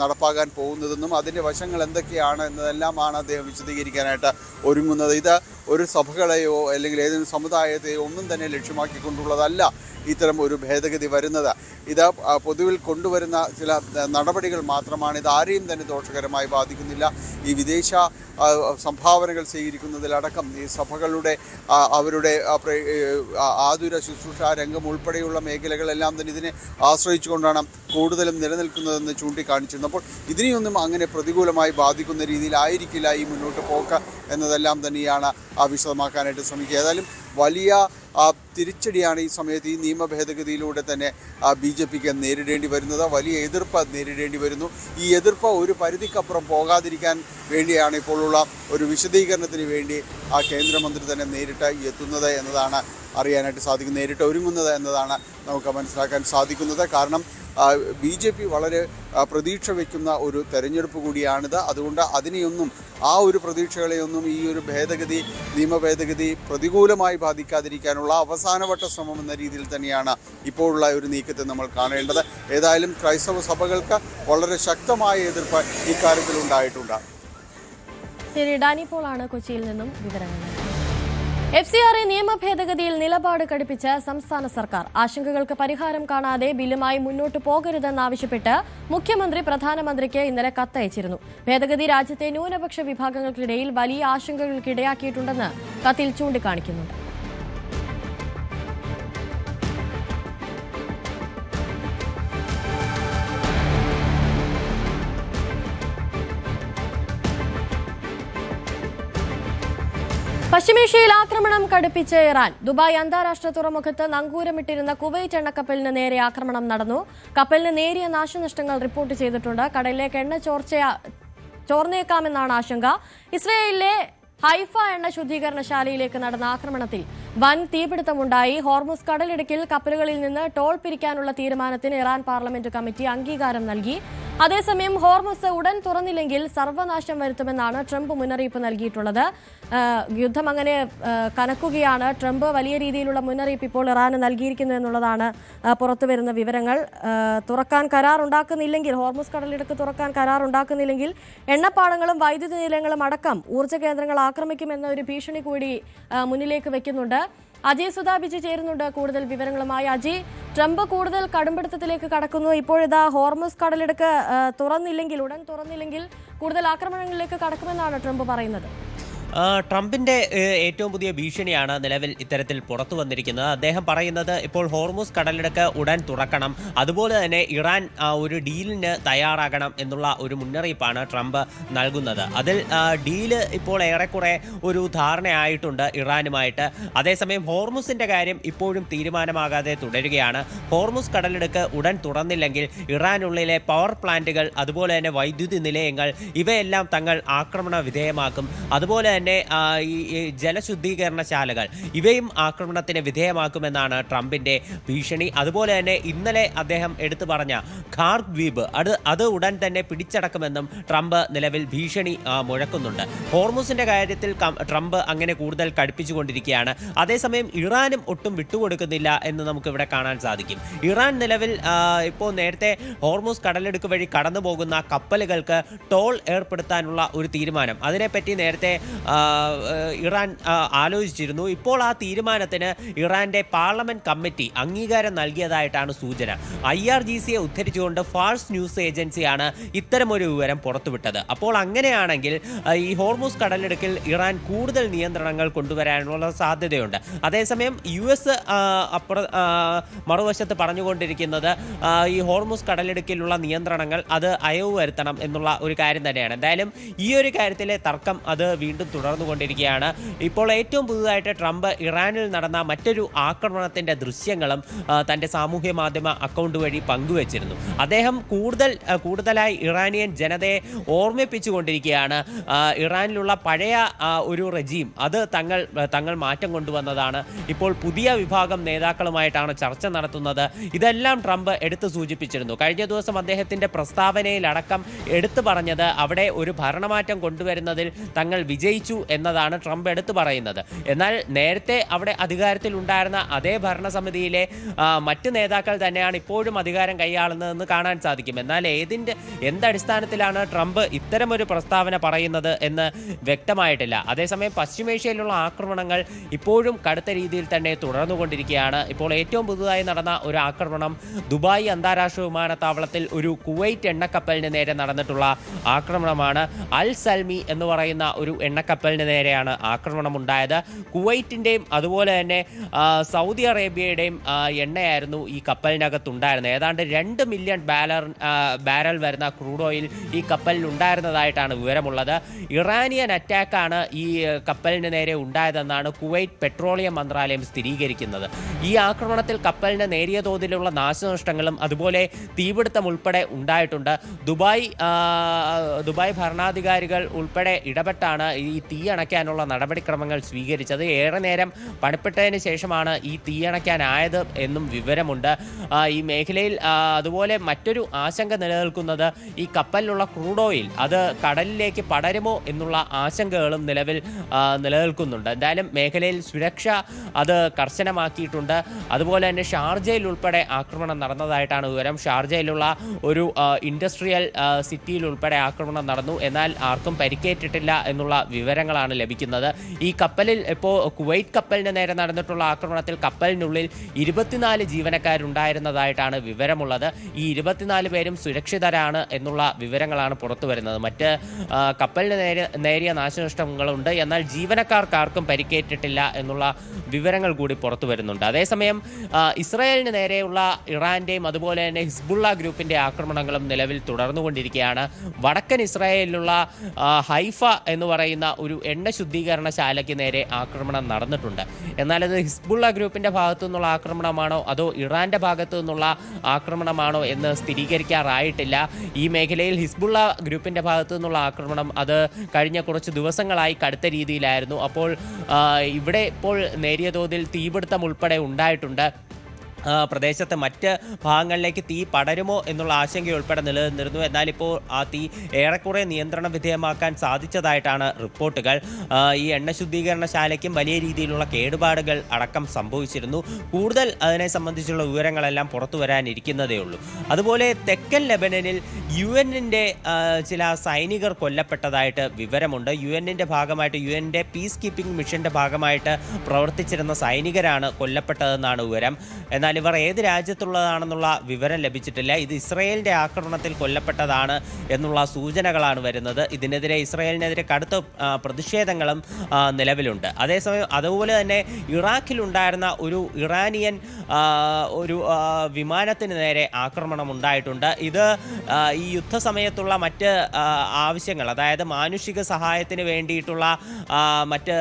നടപ്പാക്കാൻ പോകുന്നതെന്നും അതിൻ്റെ വശങ്ങൾ എന്തൊക്കെയാണ് എന്നതെല്ലാമാണ് അദ്ദേഹം വിശദീകരിക്കാനായിട്ട് ഒരുങ്ങുന്നത്. ഇത് ഒരു സഭകളെയോ അല്ലെങ്കിൽ ഏതെങ്കിലും സമുദായത്തെയോ ഒന്നും തന്നെ ലക്ഷ്യമാക്കിക്കൊണ്ടുള്ളതല്ല ഇത്തരം ഒരു ഭേദഗതി വരുന്നത്. ഇത് പൊതുവിൽ കൊണ്ടുവരുന്ന ചില നടപടികൾ മാത്രമാണ്. ഇത് ആരെയും തന്നെ ദോഷകരമായി ബാധിക്കുന്നില്ല. ഈ വിദേശ സംഭാവനകൾ സ്വീകരിക്കുന്നതിലടക്കം ഈ സഭകളുടെ അവരുടെ ആതുര ശുശ്രൂഷ രംഗം ഉൾപ്പെടെയുള്ള മേഖലകളെല്ലാം തന്നെ ഇതിനെ ആശ്രയിച്ചുകൊണ്ടാണ് കൂടുതലും നിലനിൽക്കുന്നതെന്ന് ചൂണ്ടിക്കാണിച്ചിരുന്നു. അപ്പോൾ ഇതിനെയൊന്നും അങ്ങനെ പ്രതികൂലമായി ബാധിക്കുന്ന രീതിയിലായിരിക്കില്ല ഈ മുന്നോട്ട് പോക്ക് എന്നതെല്ലാം തന്നെയാണ് വിശദമാക്കാനായിട്ട് ശ്രമിക്കുക. ഏതായാലും വലിയ തിരിച്ചടിയാണ് ഈ സമയത്ത് ഈ നിയമ ഭേദഗതിയിലൂടെ തന്നെ BJPക്ക് നേരിടേണ്ടി വരുന്നത്. വലിയ എതിർപ്പ് നേരിടേണ്ടി വരുന്നു. ഈ എതിർപ്പ് ഒരു പരിധിക്കപ്പുറം പോകാതിരിക്കാൻ വേണ്ടിയാണ് ഇപ്പോഴുള്ള ഒരു വിശദീകരണത്തിന് വേണ്ടി കേന്ദ്രമന്ത്രി തന്നെ നേരിട്ട് എത്തുന്നത് എന്നതാണ് അറിയാനായിട്ട് സാധിക്കുന്നത്, നേരിട്ട് ഒരുങ്ങുന്നത് എന്നതാണ് നമുക്ക് മനസ്സിലാക്കാൻ സാധിക്കുന്നത്. കാരണം BJP വളരെ പ്രതീക്ഷ വയ്ക്കുന്ന ഒരു തെരഞ്ഞെടുപ്പ് കൂടിയാണിത്. അതുകൊണ്ട് അതിനെയൊന്നും ആ ഒരു പ്രതീക്ഷകളെയൊന്നും ഈ ഒരു നിയമ ഭേദഗതി പ്രതികൂലമായി ബാധിക്കാതിരിക്കാനുള്ള അവസാനവട്ട ശ്രമം എന്ന രീതിയിൽ തന്നെയാണ് ഇപ്പോഴുള്ള ഒരു നീക്കത്തെ നമ്മൾ കാണേണ്ടത്. ഏതായാലും ക്രൈസ്തവ സഭകൾക്ക് വളരെ ശക്തമായ എതിർപ്പ് ഇക്കാര്യത്തിൽ ഉണ്ടായിട്ടുണ്ട്. ശരി, ഡാനി പോളാണ് കൊച്ചിയിൽ നിന്നും വിവരങ്ങൾ. FCRA നിയമ ഭേദഗതിയിൽ നിലപാട് കടുപ്പിച്ച് സംസ്ഥാന സർക്കാർ. ആശങ്കകൾക്ക് പരിഹാരം കാണാതെ ബില്ലുമായി മുന്നോട്ട് പോകരുതെന്നാവശ്യപ്പെട്ട് മുഖ്യമന്ത്രി പ്രധാനമന്ത്രിക്ക് ഇന്നലെ കത്തയച്ചിരുന്നു. ഭേദഗതി രാജ്യത്തെ ന്യൂനപക്ഷ വിഭാഗങ്ങൾക്കിടയിൽ വലിയ ആശങ്കകൾക്കിടയാക്കിയിട്ടുണ്ടെന്ന് കത്തിൽ ചൂണ്ടിക്കാണിക്കുന്നുണ്ട്. പശ്ചിമേഷ്യയിൽ ആക്രമണം കടുപ്പിച്ച് ഇറാൻ. ദുബായ് അന്താരാഷ്ട്ര തുറമുഖത്ത് നങ്കൂരമിട്ടിരുന്ന കുവൈറ്റ് എണ്ണക്കപ്പലിന് നേരെ ആക്രമണം നടന്നു. കപ്പലിന് നേരിയ നാശനഷ്ടങ്ങൾ റിപ്പോർട്ട് ചെയ്തിട്ടുണ്ട്. കടലിലേക്ക് എണ്ണ ചോർന്നേക്കാമെന്നാണ് ആശങ്ക. ഇസ്രയേലിലെ ഹൈഫ എണ്ണ ശുദ്ധീകരണശാലയിലേക്ക് നടന്ന ആക്രമണത്തിൽ വൻ തീപിടുത്തമുണ്ടായി. ഹോർമുസ് കടലിടുക്കിൽ കപ്പലുകളിൽ നിന്ന് ടോൾ പിരിക്കാനുള്ള തീരുമാനത്തിന് ഇറാൻ പാർലമെന്റ് കമ്മിറ്റി അംഗീകാരം നൽകി. അതേസമയം ഹോർമുസ് ഉടൻ തുറന്നില്ലെങ്കിൽ സർവനാശം വരുത്തുമെന്നാണ് ട്രംപ് മുന്നറിയിപ്പ് നൽകിയിട്ടുള്ളത്. യുദ്ധം അങ്ങനെ കനക്കുകയാണ്. ട്രംപ് വലിയ രീതിയിലുള്ള മുന്നറിയിപ്പ് ഇപ്പോൾ ഇറാന് നൽകിയിരിക്കുന്നു എന്നുള്ളതാണ് പുറത്തുവരുന്ന വിവരങ്ങൾ. തുറക്കാൻ കരാറുണ്ടാക്കുന്നില്ലെങ്കിൽ, ഹോർമുസ് കടലിടുക്ക് തുറക്കാൻ കരാറുണ്ടാക്കുന്നില്ലെങ്കിൽ എണ്ണപ്പാടങ്ങളും വൈദ്യുതി നിലയങ്ങളും അടക്കം ഊർജ്ജ കേന്ദ്രങ്ങൾ ആക്രമിക്കുമെന്ന ഒരു ഭീഷണി കൂടി മുന്നിലേക്ക് വെക്കുന്നുണ്ട്. അജയ് സുധാബിജി ചേരുന്നുണ്ട് കൂടുതൽ വിവരങ്ങളുമായി. അജയ്, ട്രംപ് കൂടുതൽ കടുംപിടുത്തത്തിലേക്ക് കടക്കുന്നു. ഇപ്പോഴിതാ ഹോർമുസ് കടലിടുക്ക് ഉടൻ തുറന്നില്ലെങ്കിൽ കൂടുതൽ ആക്രമണങ്ങളിലേക്ക് കടക്കുമെന്നാണ് ട്രംപ് പറയുന്നത്. ട്രംപിൻ്റെ ഏറ്റവും പുതിയ ഭീഷണിയാണ് നിലവിൽ ഇത്തരത്തിൽ പുറത്തു വന്നിരിക്കുന്നത്. അദ്ദേഹം പറയുന്നത് ഇപ്പോൾ ഹോർമുസ് കടലിടുക്ക് ഉടൻ തുറക്കണം, അതുപോലെ തന്നെ ഇറാൻ ഒരു ഡീലിന് തയ്യാറാകണം എന്നുള്ള ഒരു മുന്നറിയിപ്പാണ് ട്രംപ് നൽകുന്നത്. അതിൽ ഡീല് ഇപ്പോൾ ഏറെക്കുറെ ഒരു ധാരണയായിട്ടുണ്ട് ഇറാനുമായിട്ട്. അതേസമയം ഹോർമുസിൻ്റെ കാര്യം ഇപ്പോഴും തീരുമാനമാകാതെ തുടരുകയാണ്. ഹോർമുസ് കടലിടുക്ക് ഉടൻ തുറന്നില്ലെങ്കിൽ ഇറാനുള്ളിലെ പവർ പ്ലാന്റുകൾ, അതുപോലെ തന്നെ വൈദ്യുതി നിലയങ്ങൾ, ഇവയെല്ലാം തങ്ങൾ ആക്രമണ വിധേയമാക്കും. അതുപോലെ തന്നെ ഈ ജലശുദ്ധീകരണശാലകൾ ഇവയും ആക്രമണത്തിന് വിധേയമാക്കുമെന്നാണ് ട്രംപിൻ്റെ ഭീഷണി. അതുപോലെ തന്നെ ഇന്നലെ അദ്ദേഹം എടുത്തു പറഞ്ഞ ഖാർഗ് ദ്വീപ് അത് ഉടൻ തന്നെ പിടിച്ചടക്കുമെന്നും ട്രംപ് നിലവിൽ ഭീഷണി മുഴക്കുന്നുണ്ട്. ഹോർമുസിന്റെ കാര്യത്തിൽ ട്രംപ് അങ്ങനെ കൂടുതൽ കടുപ്പിച്ചുകൊണ്ടിരിക്കുകയാണ്. അതേസമയം ഇറാനും ഒട്ടും വിട്ടുകൊടുക്കുന്നില്ല എന്ന് നമുക്കിവിടെ കാണാൻ സാധിക്കും. ഇറാൻ നിലവിൽ ഇപ്പോൾ നേരത്തെ ഹോർമുസ് കടലിടുക്ക് വഴി കടന്നു പോകുന്ന കപ്പലുകൾക്ക് ടോൾ ഏർപ്പെടുത്താനുള്ള ഒരു തീരുമാനം, അതിനെപ്പറ്റി നേരത്തെ ഇറാൻ ആലോചിച്ചിരുന്നു. ഇപ്പോൾ ആ തീരുമാനത്തിന് ഇറാന്റെ പാർലമെന്റ് കമ്മിറ്റി അംഗീകാരം നൽകിയതായിട്ടാണ് സൂചന. IRGCയെ ഉദ്ധരിച്ചുകൊണ്ട് ഫാൾസ് ന്യൂസ് ഏജൻസിയാണ് ഇത്തരമൊരു വിവരം പുറത്തുവിട്ടത്. അപ്പോൾ അങ്ങനെയാണെങ്കിൽ ഈ ഹോർമുസ് കടലിടുക്കിൽ ഇറാൻ കൂടുതൽ നിയന്ത്രണങ്ങൾ കൊണ്ടുവരാനുള്ള സാധ്യതയുണ്ട്. അതേസമയം US മറുവശത്ത് പറഞ്ഞുകൊണ്ടിരിക്കുന്നത് ഈ ഹോർമുസ് കടലിടുക്കിലുള്ള നിയന്ത്രണങ്ങൾ അത് അയവ് വരുത്തണം എന്നുള്ള ഒരു കാര്യം തന്നെയാണ്. എന്തായാലും ഈ ഒരു കാര്യത്തിലെ തർക്കം അത് വീണ്ടും തുടർന്നുകൊണ്ടിരിക്കുകയാണ്. ഇപ്പോൾ ഏറ്റവും പുതുതായിട്ട് ട്രംപ് ഇറാനിൽ നടന്ന മറ്റൊരു ആക്രമണത്തിൻ്റെ ദൃശ്യങ്ങളും തൻ്റെ സാമൂഹ്യ മാധ്യമ അക്കൗണ്ട് വഴി പങ്കുവച്ചിരുന്നു. അദ്ദേഹം കൂടുതലായി ഇറാനിയൻ ജനതയെ ഓർമ്മിപ്പിച്ചുകൊണ്ടിരിക്കുകയാണ്. ഇറാനിലുള്ള പഴയ ഒരു റെജീം അത് തങ്ങൾ മാറ്റം കൊണ്ടുവന്നതാണ്. ഇപ്പോൾ പുതിയ വിഭാഗം നേതാക്കളുമായിട്ടാണ് ചർച്ച നടത്തുന്നത്. ഇതെല്ലാം ട്രംപ് എടുത്തു സൂചിപ്പിച്ചിരുന്നു. കഴിഞ്ഞ ദിവസം അദ്ദേഹത്തിൻ്റെ പ്രസ്താവനയിലടക്കം എടുത്തു പറഞ്ഞത് അവിടെ ഒരു ഭരണമാറ്റം കൊണ്ടുവരുന്നതിൽ തങ്ങൾ വിജയിച്ചു എന്നതാണ് ട്രംപ് എടുത്തു പറയുന്നത്. എന്നാൽ നേരത്തെ അവിടെ അധികാരത്തിൽ ഉണ്ടായിരുന്ന അതേ ഭരണസമിതിയിലെ മറ്റ് നേതാക്കൾ തന്നെയാണ് ഇപ്പോഴും അധികാരം കൈയാളുന്നതെന്ന് കാണാൻ സാധിക്കും. എന്നാൽ എന്തടിസ്ഥാനത്തിലാണ് ട്രംപ് ഇത്തരമൊരു പ്രസ്താവന പറയുന്നത് എന്ന് വ്യക്തമായിട്ടില്ല. അതേസമയം പശ്ചിമേഷ്യയിലുള്ള ആക്രമണങ്ങൾ ഇപ്പോഴും കടുത്ത രീതിയിൽ തന്നെ തുടർന്നുകൊണ്ടിരിക്കുകയാണ്. ഇപ്പോൾ ഏറ്റവും പുതുതായി നടന്ന ഒരു ആക്രമണം ദുബായ് അന്താരാഷ്ട്ര വിമാനത്താവളത്തിൽ ഒരു കുവൈറ്റ് എണ്ണക്കപ്പലിന് നേരെ നടന്നിട്ടുള്ള ആക്രമണമാണ്. അൽ സൽമി എന്ന് പറയുന്ന ഒരു എണ്ണക്കപ്പലിന് നേരെയാണ് ആക്രമണമുണ്ടായത്. കുവൈറ്റിൻ്റെയും അതുപോലെ തന്നെ സൗദി അറേബ്യയുടെയും എണ്ണയായിരുന്നു ഈ കപ്പലിനകത്തുണ്ടായിരുന്നത്. ഏതാണ്ട് 2 മില്യൺ ബാരൽ വരുന്ന ക്രൂഡ് ഓയിൽ ഈ കപ്പലിൽ ഉണ്ടായിരുന്നതായിട്ടാണ് വിവരമുള്ളത്. ഇറാനിയൻ അറ്റാക്കാണ് ഈ കപ്പലിന് നേരെ ഉണ്ടായതെന്നാണ് കുവൈറ്റ് പെട്രോളിയം മന്ത്രാലയം സ്ഥിരീകരിക്കുന്നത്. ഈ ആക്രമണത്തിൽ കപ്പലിന് നേരിയ തോതിലുള്ള നാശനഷ്ടങ്ങളും അതുപോലെ തീപിടുത്തം ഉൾപ്പെടെ ഉണ്ടായിട്ടുണ്ട്. ദുബായ് ഭരണാധികാരികൾ ഉൾപ്പെടെ ഇടപെട്ടാണ് ഈ തീ അണയ്ക്കാനുള്ള നടപടിക്രമങ്ങൾ സ്വീകരിച്ചത്. ഏറെ നേരം പണിപ്പെട്ടതിന് ശേഷമാണ് ഈ തീയണയ്ക്കാനായത് എന്നും വിവരമുണ്ട്. ഈ മേഖലയിൽ അതുപോലെ മറ്റൊരു ആശങ്ക നിലനിൽക്കുന്നത് ഈ കപ്പലിലുള്ള ക്രൂഡ് ഓയിൽ അത് കടലിലേക്ക് പടരുമോ എന്നുള്ള ആശങ്കകളും നിലനിൽക്കുന്നുണ്ട്. എന്തായാലും മേഖലയിൽ സുരക്ഷ അത് കർശനമാക്കിയിട്ടുണ്ട്. അതുപോലെ തന്നെ ഷാർജയിൽ ഉൾപ്പെടെ ആക്രമണം നടന്നതായിട്ടാണ് വിവരം. ഷാർജയിലുള്ള ഒരു ഇൻഡസ്ട്രിയൽ സിറ്റിയിൽ ഉൾപ്പെടെ ആക്രമണം നടന്നു. എന്നാൽ ആർക്കും പരിക്കേറ്റിട്ടില്ല എന്നുള്ള വിവരങ്ങളാണ് ലഭിക്കുന്നത്. ഈ കപ്പലിൽ ഇപ്പോൾ കുവൈറ്റ് കപ്പലിന് നേരെ നടന്നിട്ടുള്ള ആക്രമണത്തിൽ കപ്പലിനുള്ളിൽ 24 ജീവനക്കാരുണ്ടായിരുന്നതായിട്ടാണ് വിവരമുള്ളത്. ഈ 24 പേരും സുരക്ഷിതരാണ് എന്നുള്ള വിവരങ്ങളാണ് പുറത്തു വരുന്നത്. മറ്റ് കപ്പലിന് നേരിയ നാശനഷ്ടങ്ങളുണ്ട്, എന്നാൽ ജീവനക്കാർക്കാർക്കും പരിക്കേറ്റിട്ടില്ല എന്നുള്ള വിവരങ്ങൾ കൂടി പുറത്തു വരുന്നുണ്ട്. അതേസമയം ഇസ്രായേലിന് നേരെയുള്ള ഇറാന്റെയും അതുപോലെ തന്നെ ഹിസ്ബുള്ള ഗ്രൂപ്പിന്റെ ആക്രമണങ്ങളും നിലവിൽ തുടർന്നുകൊണ്ടിരിക്കുകയാണ്. വടക്കൻ ഇസ്രായേലിലുള്ള ഹൈഫ എന്ന് പറയുന്ന ഒരു എണ്ണ ശുദ്ധീകരണശാലയ്ക്ക് നേരെ ആക്രമണം നടന്നിട്ടുണ്ട്. എന്നാൽ അത് ഹിസ്ബുള്ള ഗ്രൂപ്പിന്റെ ഭാഗത്തു നിന്നുള്ള ആക്രമണമാണോ അതോ ഇറാന്റെ ഭാഗത്തു നിന്നുള്ള ആക്രമണമാണോ എന്ന് സ്ഥിരീകരിക്കാറായിട്ടില്ല. ഈ മേഖലയിൽ ഹിസ്ബുള്ള ഗ്രൂപ്പിന്റെ ഭാഗത്തു നിന്നുള്ള ആക്രമണം അത് കഴിഞ്ഞ കുറച്ച് ദിവസങ്ങളായി കടുത്ത രീതിയിലായിരുന്നു. അപ്പോൾ ഇവിടെ ഇപ്പോൾ നേരിയ തോതിൽ തീപിടുത്തം ഉൾപ്പെടെ ഉണ്ടായിട്ടുണ്ട്. പ്രദേശത്തെ മറ്റ് ഭാഗങ്ങളിലേക്ക് തീ പടരുമോ എന്നുള്ള ആശങ്കയുൾപ്പെടെ നിലനിന്നിരുന്നു. എന്നാലിപ്പോൾ ആ തീ ഏറെക്കുറെ നിയന്ത്രണ വിധേയമാക്കാൻ സാധിച്ചതായിട്ടാണ് റിപ്പോർട്ടുകൾ. ഈ എണ്ണ ശുദ്ധീകരണശാലയ്ക്കും വലിയ രീതിയിലുള്ള കേടുപാടുകൾ അടക്കം സംഭവിച്ചിരുന്നു. കൂടുതൽ അതിനെ സംബന്ധിച്ചുള്ള വിവരങ്ങളെല്ലാം പുറത്തു വരാനിരിക്കുന്നതേ ഉള്ളൂ. അതുപോലെ തെക്കൻ ലെബനനിൽ UN-ന്റെ ചില സൈനികർ കൊല്ലപ്പെട്ടതായിട്ട് വിവരമുണ്ട്. UN-ന്റെ ഭാഗമായിട്ട് UN-ന്റെ പീസ് കീപ്പിംഗ് മിഷന്റെ ഭാഗമായിട്ട് പ്രവർത്തിച്ചിരുന്ന സൈനികരാണ് കൊല്ലപ്പെട്ടതെന്നാണ് വിവരം. എന്നാൽ എന്നാൽ ഇവർ ഏത് രാജ്യത്തുള്ളതാണെന്നുള്ള വിവരം ലഭിച്ചിട്ടില്ല. ഇത് ഇസ്രയേലിൻ്റെ ആക്രമണത്തിൽ കൊല്ലപ്പെട്ടതാണ് എന്നുള്ള സൂചനകളാണ് വരുന്നത്. ഇതിനെതിരെ ഇസ്രയേലിനെതിരെ കടുത്ത പ്രതിഷേധങ്ങളും നിലവിലുണ്ട്. അതേസമയം അതുപോലെ തന്നെ ഇറാഖിലുണ്ടായിരുന്ന ഒരു ഇറാനിയൻ ഒരു വിമാനത്തിന് നേരെ ആക്രമണം ഉണ്ടായിട്ടുണ്ട്. ഇത് ഈ യുദ്ധസമയത്തുള്ള മറ്റ് ആവശ്യങ്ങൾ, അതായത് മാനുഷിക സഹായത്തിന് വേണ്ടിയിട്ടുള്ള മറ്റ്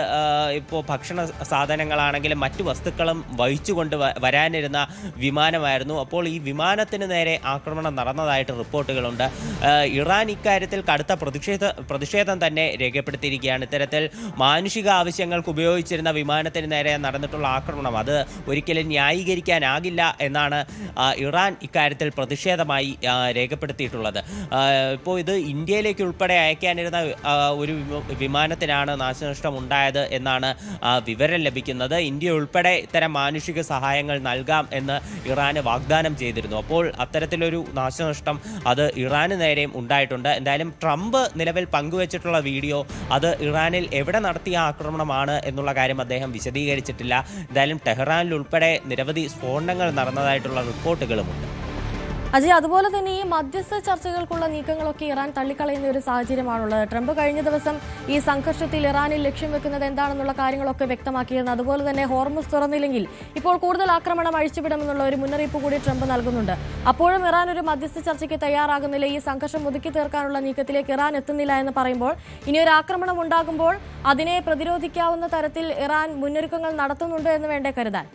ഇപ്പോൾ ഭക്ഷണ സാധനങ്ങളാണെങ്കിലും മറ്റു വസ്തുക്കളും വഹിച്ചുകൊണ്ട് വരാനിരുന്ന വിമാനമായിരുന്നു. അപ്പോൾ ഈ വിമാനത്തിന് നേരെ ആക്രമണം നടന്നതായിട്ട് റിപ്പോർട്ടുകളുണ്ട്. ഇറാൻ ഇക്കാര്യത്തിൽ കടുത്ത പ്രതിഷേധം തന്നെ രേഖപ്പെടുത്തിയിരിക്കുകയാണ്. ഇത്തരത്തിൽ മാനുഷിക ആവശ്യങ്ങൾക്ക് ഉപയോഗിച്ചിരുന്ന വിമാനത്തിന് നേരെ നടന്നിട്ടുള്ള ആക്രമണം അത് ഒരിക്കലും ന്യായീകരിക്കാനാകില്ല എന്നാണ് ഇറാൻ ഇക്കാര്യത്തിൽ പ്രതിഷേധമായി രേഖപ്പെടുത്തിയിട്ടുള്ളത്. ഇപ്പോൾ ഇത് ഇന്ത്യയിലേക്ക് ഉൾപ്പെടെ അയക്കാനിരുന്ന ഒരു വിമാനത്തിനാണ് നാശനഷ്ടം ഉണ്ടായത് എന്നാണ് വിവരം ലഭിക്കുന്നത്. ഇന്ത്യ ഉൾപ്പെടെ ഇത്തരം മാനുഷിക സഹായങ്ങൾ നൽകാം എന്ന് ഇറാന് വാഗ്ദാനം ചെയ്തിരുന്നു. അപ്പോൾ അത്തരത്തിലൊരു നാശനഷ്ടം അത് ഇറാന് നേരെയും ഉണ്ടായിട്ടുണ്ട്. എന്തായാലും ട്രംപ് നിലവിൽ പങ്കുവച്ചിട്ടുള്ള വീഡിയോ അത് ഇറാനിൽ എവിടെ നടത്തിയ ആക്രമണമാണ് എന്നുള്ള കാര്യം അദ്ദേഹം വിശദീകരിച്ചിട്ടില്ല. എന്തായാലും ടെഹ്റാനിൽ ഉൾപ്പെടെ നിരവധി സ്ഫോടനങ്ങൾ നടന്നതായിട്ടുള്ള റിപ്പോർട്ടുകളുമുണ്ട്. അജയ്, അതുപോലെ തന്നെ ഈ മധ്യസ്ഥ ചർച്ചകൾക്കുള്ള നീക്കങ്ങളൊക്കെ ഇറാൻ തള്ളിക്കളയുന്ന ഒരു സാഹചര്യമാണുള്ളത്. ട്രംപ് കഴിഞ്ഞ ദിവസം ഈ സംഘർഷത്തിൽ ഇറാനിൽ ലക്ഷ്യം വെക്കുന്നത് എന്താണെന്നുള്ള കാര്യങ്ങളൊക്കെ വ്യക്തമാക്കിയിരുന്നു. അതുപോലെ തന്നെ ഹോർമുസ് തുറന്നില്ലെങ്കിൽ ഇപ്പോൾ കൂടുതൽ ആക്രമണം അഴിച്ചുവിടുമെന്നുള്ള ഒരു മുന്നറിയിപ്പ് കൂടി ട്രംപ് നൽകുന്നുണ്ട്. അപ്പോഴും ഇറാൻ ഒരു മധ്യസ്ഥ ചർച്ചയ്ക്ക് തയ്യാറാകുന്നില്ല. ഈ സംഘർഷം ഒതുക്കി തീർക്കാനുള്ള നീക്കത്തിലേക്ക് ഇറാൻ എത്തുന്നില്ല എന്ന് പറയുമ്പോൾ ഇനിയൊരു ആക്രമണം ഉണ്ടാകുമ്പോൾ അതിനെ പ്രതിരോധിക്കാവുന്ന തരത്തിൽ ഇറാൻ മുന്നൊരുക്കങ്ങൾ നടത്തുന്നുണ്ട് എന്ന് വേണ്ടേ കരുതാൻ?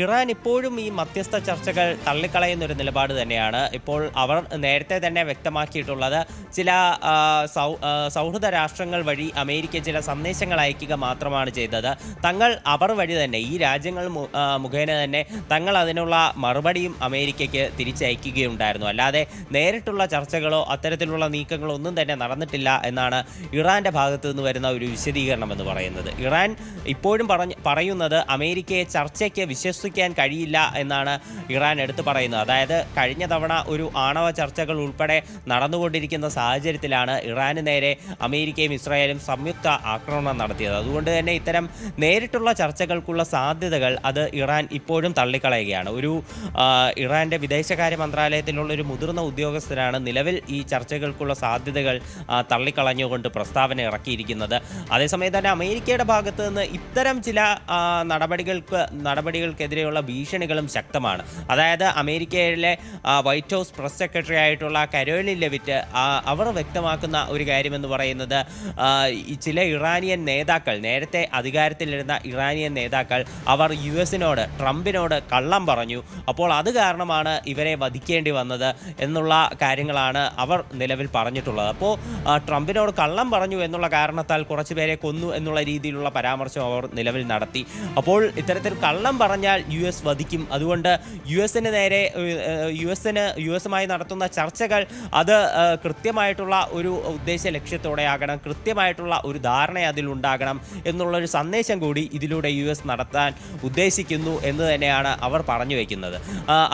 ഇറാൻ ഇപ്പോഴും ഈ മധ്യസ്ഥ ചർച്ചകൾ തള്ളിക്കളയുന്നൊരു നിലപാട് തന്നെയാണ്. ഇപ്പോൾ അവർ നേരത്തെ തന്നെ വ്യക്തമാക്കിയിട്ടുള്ളത് ചില സൗഹൃദ രാഷ്ട്രങ്ങൾ വഴി അമേരിക്ക ചില സന്ദേശങ്ങൾ അയക്കുക മാത്രമാണ് ചെയ്തത്. അവർ വഴി തന്നെ ഈ രാജ്യങ്ങൾ മുഖേന തന്നെ തങ്ങൾ അതിനുള്ള മറുപടിയും അമേരിക്കയ്ക്ക് തിരിച്ചയക്കുകയുണ്ടായിരുന്നു. അല്ലാതെ നേരിട്ടുള്ള ചർച്ചകളോ അത്തരത്തിലുള്ള നീക്കങ്ങളോ ഒന്നും തന്നെ നടന്നിട്ടില്ല എന്നാണ് ഇറാന്റെ ഭാഗത്തു നിന്ന് വരുന്ന ഒരു വിശദീകരണം എന്ന് പറയുന്നത്. ഇറാൻ ഇപ്പോഴും പറയുന്നത് അമേരിക്കയെ ചർച്ചയ്ക്ക് വിശ്വസിക്കാൻ കഴിയില്ല എന്നാണ് ഇറാൻ എടുത്തു പറയുന്നത്. അതായത് കഴിഞ്ഞ തവണ ഒരു ആണവ ചർച്ചകൾ ഉൾപ്പെടെ നടന്നുകൊണ്ടിരിക്കുന്ന സാഹചര്യത്തിലാണ് ഇറാന് നേരെ അമേരിക്കയും ഇസ്രായേലും സംയുക്ത ആക്രമണം നടത്തിയത്. അതുകൊണ്ട് തന്നെ ഇത്തരം നേരിട്ടുള്ള ചർച്ചകൾക്കുള്ള സാധ്യതകൾ അത് ഇറാൻ ഇപ്പോഴും തള്ളിക്കളയുകയാണ്. ഇറാന്റെ വിദേശകാര്യ മന്ത്രാലയത്തിലുള്ള ഒരു മുതിർന്ന ഉദ്യോഗസ്ഥരാണ് നിലവിൽ ഈ ചർച്ചകൾക്കുള്ള സാധ്യതകൾ തള്ളിക്കളഞ്ഞുകൊണ്ട് പ്രസ്താവന ഇറക്കിയിരിക്കുന്നത്. അതേസമയം തന്നെ അമേരിക്കയുടെ ഭാഗത്ത് നിന്ന് ഇത്തരം ചില നടപടികൾക്കെതിരെയുള്ള ഭീഷണികളും ശക്തമാണ്. അതായത് അമേരിക്കയിലെ വൈറ്റ് ഹൗസ് പ്രസ് സെക്രട്ടറി ആയിട്ടുള്ള കരോലിൻ ലെവിറ്റ് അവർ വ്യക്തമാക്കുന്ന ഒരു കാര്യമെന്ന് പറയുന്നത് ചില ഇറാനിയൻ നേതാക്കൾ, നേരത്തെ അധികാരത്തിലിരുന്ന ഇറാനിയൻ നേതാക്കൾ അവർ ട്രംപിനോട് കള്ളം പറഞ്ഞു. അപ്പോൾ അത് കാരണമാണ് ഇവരെ വധിക്കേണ്ടി വന്നത് എന്നുള്ള കാര്യങ്ങളാണ് അവർ നിലവിൽ പറഞ്ഞിട്ടുള്ളത്. അപ്പോൾ ട്രംപിനോട് കള്ളം പറഞ്ഞു എന്നുള്ള കാരണത്താൽ കുറച്ചുപേരെ കൊന്നു എന്നുള്ള രീതിയിലുള്ള പരാമർശം അവർ നിലവിൽ നടത്തി. അപ്പോൾ ഇത്തരത്തിൽ കള്ളം പറഞ്ഞാൽ US വധിക്കും. അതുകൊണ്ട് യുഎസുമായി നടത്തുന്ന ചർച്ചകൾ അത് കൃത്യമായിട്ടുള്ള ഒരു ഉദ്ദേശ ലക്ഷ്യത്തോടെയാകണം, കൃത്യമായിട്ടുള്ള ഒരു ധാരണ അതിലുണ്ടാകണം എന്നുള്ളൊരു സന്ദേശം കൂടി ഇതിലൂടെ US നടത്താൻ ഉദ്ദേശിക്കുന്നു എന്ന് തന്നെയാണ് അവർ പറഞ്ഞു വയ്ക്കുന്നത്.